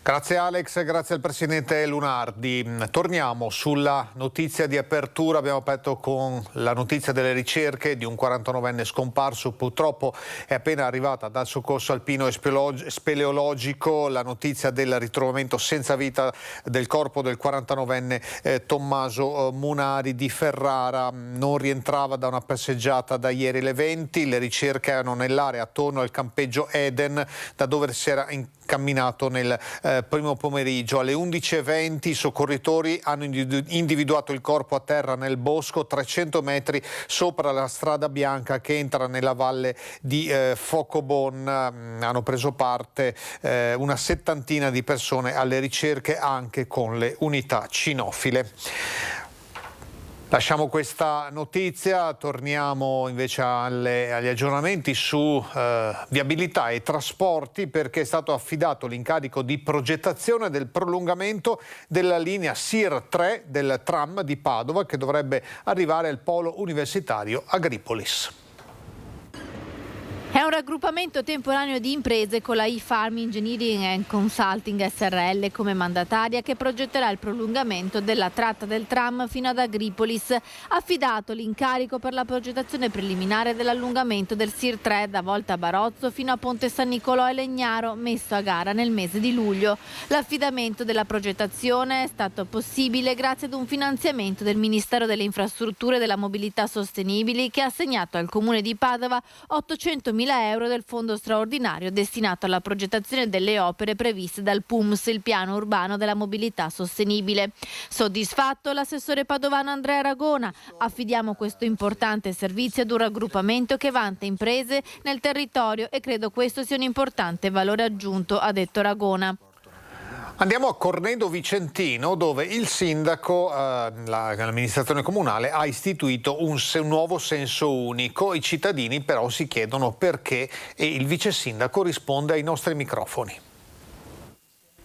Grazie Alex, grazie al Presidente Lunardi. Torniamo sulla notizia di apertura, abbiamo aperto con la notizia delle ricerche di un 49enne scomparso, purtroppo è appena arrivata dal soccorso alpino e speleologico la notizia del ritrovamento senza vita del corpo del 49enne Tommaso Munari di Ferrara. Non rientrava da una passeggiata da ieri alle 20, le ricerche erano nell'area attorno al campeggio Eden, da dove si era incamminato nel primo pomeriggio. Alle 11:20 i soccorritori hanno individuato il corpo a terra nel bosco 300 metri sopra la strada bianca che entra nella valle di Focobon. Hanno preso parte una settantina di persone alle ricerche anche con le unità cinofile. Lasciamo questa notizia, torniamo invece agli aggiornamenti su viabilità e trasporti, perché è stato affidato l'incarico di progettazione del prolungamento della linea SIR 3 del tram di Padova, che dovrebbe arrivare al polo universitario Agripolis. È un raggruppamento temporaneo di imprese con la E-Farm Engineering and Consulting SRL come mandataria, che progetterà il prolungamento della tratta del tram fino ad Agripolis. Affidato l'incarico per la progettazione preliminare dell'allungamento del SIR 3 da Volta Barozzo fino a Ponte San Nicolò e Legnaro, messo a gara nel mese di luglio. L'affidamento della progettazione è stato possibile grazie ad un finanziamento del Ministero delle Infrastrutture e della Mobilità Sostenibili, che ha assegnato al Comune di Padova 800.000 euro del fondo straordinario destinato alla progettazione delle opere previste dal PUMS, il piano urbano della mobilità sostenibile. Soddisfatto l'assessore padovano Andrea Ragona: affidiamo questo importante servizio ad un raggruppamento che vanta imprese nel territorio e credo questo sia un importante valore aggiunto, ha detto Ragona. Andiamo a Cornedo Vicentino, dove il sindaco, l'amministrazione comunale, ha istituito un nuovo senso unico. I cittadini però si chiedono perché e il vice sindaco risponde ai nostri microfoni.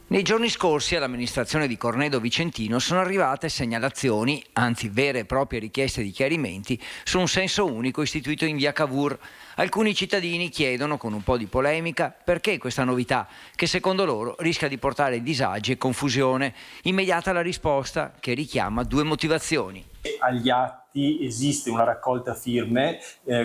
Nei giorni scorsi all'amministrazione di Cornedo Vicentino sono arrivate segnalazioni, anzi vere e proprie richieste di chiarimenti, su un senso unico istituito in via Cavour. Alcuni cittadini chiedono, con un po' di polemica, perché questa novità, che secondo loro rischia di portare disagi e confusione. Immediata la risposta, che richiama due motivazioni. Agli atti esiste una raccolta firme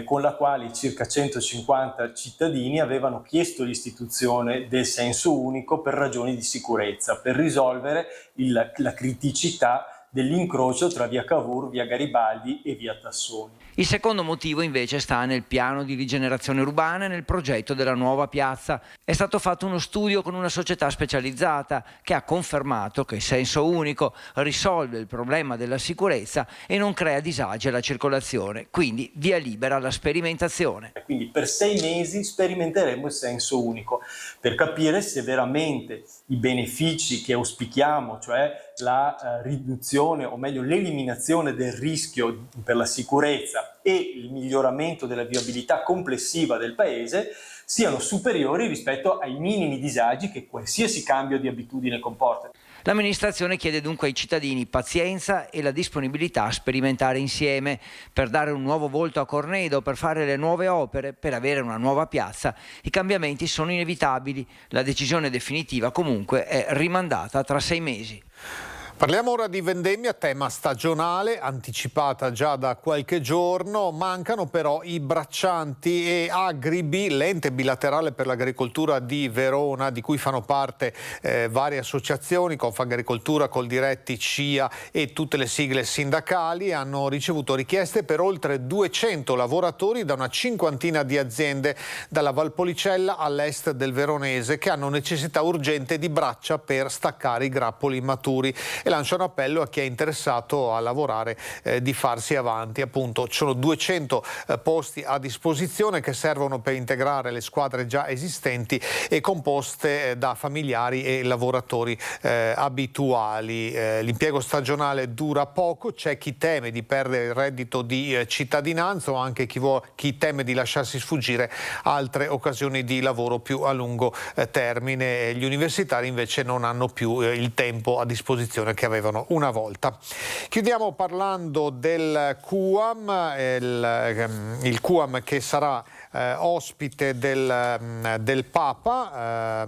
con la quale circa 150 cittadini avevano chiesto l'istituzione del senso unico per ragioni di sicurezza, per risolvere la criticità dell'incrocio tra via Cavour, via Garibaldi e via Tassoni. Il secondo motivo invece sta nel piano di rigenerazione urbana e nel progetto della nuova piazza. È stato fatto uno studio con una società specializzata che ha confermato che il senso unico risolve il problema della sicurezza e non crea disagi alla circolazione, quindi via libera alla sperimentazione. Quindi per 6 mesi sperimenteremo il senso unico per capire se veramente i benefici che auspichiamo, cioè la riduzione o meglio l'eliminazione del rischio per la sicurezza e il miglioramento della viabilità complessiva del paese, siano superiori rispetto ai minimi disagi che qualsiasi cambio di abitudine comporta. L'amministrazione chiede dunque ai cittadini pazienza e la disponibilità a sperimentare insieme per dare un nuovo volto a Cornedo, per fare le nuove opere, per avere una nuova piazza. I cambiamenti sono inevitabili, la decisione definitiva comunque è rimandata tra 6 mesi. Parliamo ora di vendemmia, tema stagionale, anticipata già da qualche giorno. Mancano però i braccianti e Agribi, l'ente bilaterale per l'agricoltura di Verona, di cui fanno parte varie associazioni, Confagricoltura, Coldiretti, CIA e tutte le sigle sindacali, hanno ricevuto richieste per oltre 200 lavoratori da una cinquantina di aziende dalla Valpolicella all'est del Veronese, che hanno necessità urgente di braccia per staccare i grappoli immaturi. Lancia un appello a chi è interessato a lavorare di farsi avanti. Appunto, ci sono 200 posti a disposizione che servono per integrare le squadre già esistenti e composte da familiari e lavoratori abituali. L'impiego stagionale dura poco, c'è chi teme di perdere il reddito di cittadinanza o anche chi teme di lasciarsi sfuggire altre occasioni di lavoro più a lungo termine. Gli universitari invece non hanno più il tempo a disposizione che avevano una volta. Chiudiamo parlando del CUAM, il CUAM che sarà ospite del Papa.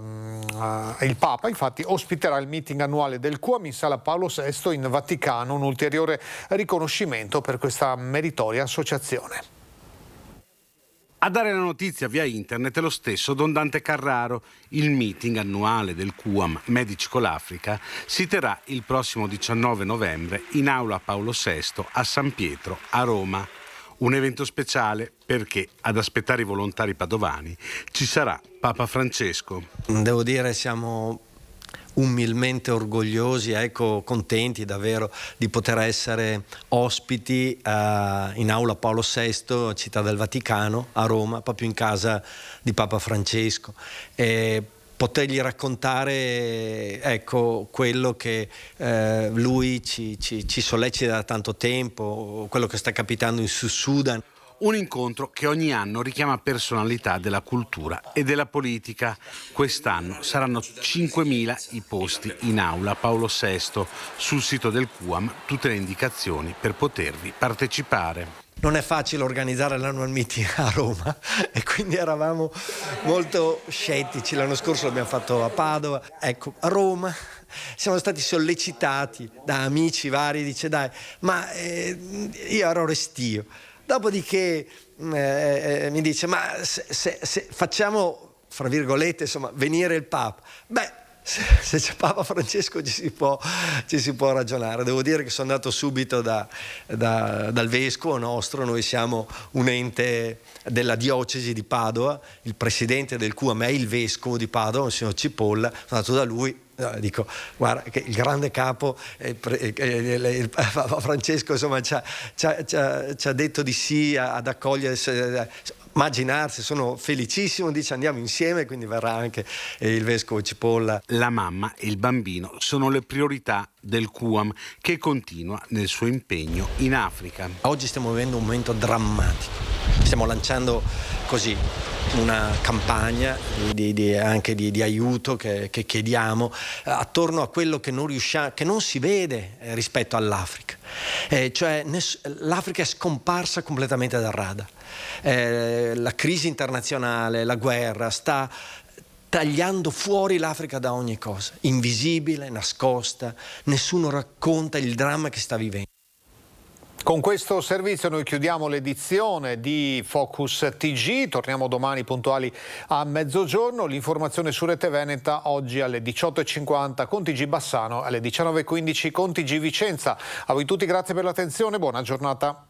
Il Papa infatti ospiterà il meeting annuale del CUAM in Sala Paolo VI in Vaticano, un ulteriore riconoscimento per questa meritoria associazione. A dare la notizia via internet è lo stesso Don Dante Carraro. Il meeting annuale del CUAM Medici con l'Africa si terrà il prossimo 19 novembre in Aula Paolo VI a San Pietro a Roma. Un evento speciale perché ad aspettare i volontari padovani ci sarà Papa Francesco. Devo dire siamo umilmente orgogliosi, contenti davvero di poter essere ospiti in Aula Paolo VI, Città del Vaticano, a Roma, proprio in casa di Papa Francesco. E potergli raccontare quello che lui ci sollecita da tanto tempo, quello che sta capitando in Sud Sudan. Un incontro che ogni anno richiama personalità della cultura e della politica. Quest'anno saranno 5.000 i posti in Aula Paolo VI. Sul sito del CUAM tutte le indicazioni per potervi partecipare. Non è facile organizzare l'annual meeting a Roma e quindi eravamo molto scettici. L'anno scorso l'abbiamo fatto a Padova. Ecco, a Roma siamo stati sollecitati da amici vari, dice dai, ma io ero restio. Dopodiché mi dice ma se facciamo, fra virgolette, insomma, venire il Papa, se c'è Papa Francesco ci si può ragionare. Devo dire che sono andato subito dal vescovo nostro. Noi siamo un ente della diocesi di Padova, il presidente del CUAM è il vescovo di Padova, il signor Cipolla. Sono andato da lui, dico guarda che il grande capo il Papa Francesco insomma ci ha detto di sì ad accogliere. Immaginarsi, sono felicissimo, dice andiamo insieme, quindi verrà anche il vescovo Cipolla. La mamma e il bambino sono le priorità del CUAM che continua nel suo impegno in Africa. Oggi stiamo vivendo un momento drammatico, stiamo lanciando così una campagna anche di aiuto che chiediamo attorno a quello che non riusciamo, che non si vede rispetto all'Africa. Cioè l'Africa è scomparsa completamente dal radar. La crisi internazionale, la guerra sta tagliando fuori l'Africa da ogni cosa, invisibile, nascosta, nessuno racconta il dramma che sta vivendo. Con questo servizio noi chiudiamo l'edizione di Focus TG, torniamo domani puntuali a mezzogiorno, l'informazione su Rete Veneta oggi alle 18.50 con TG Bassano, alle 19.15 con TG Vicenza. A voi tutti grazie per l'attenzione, buona giornata.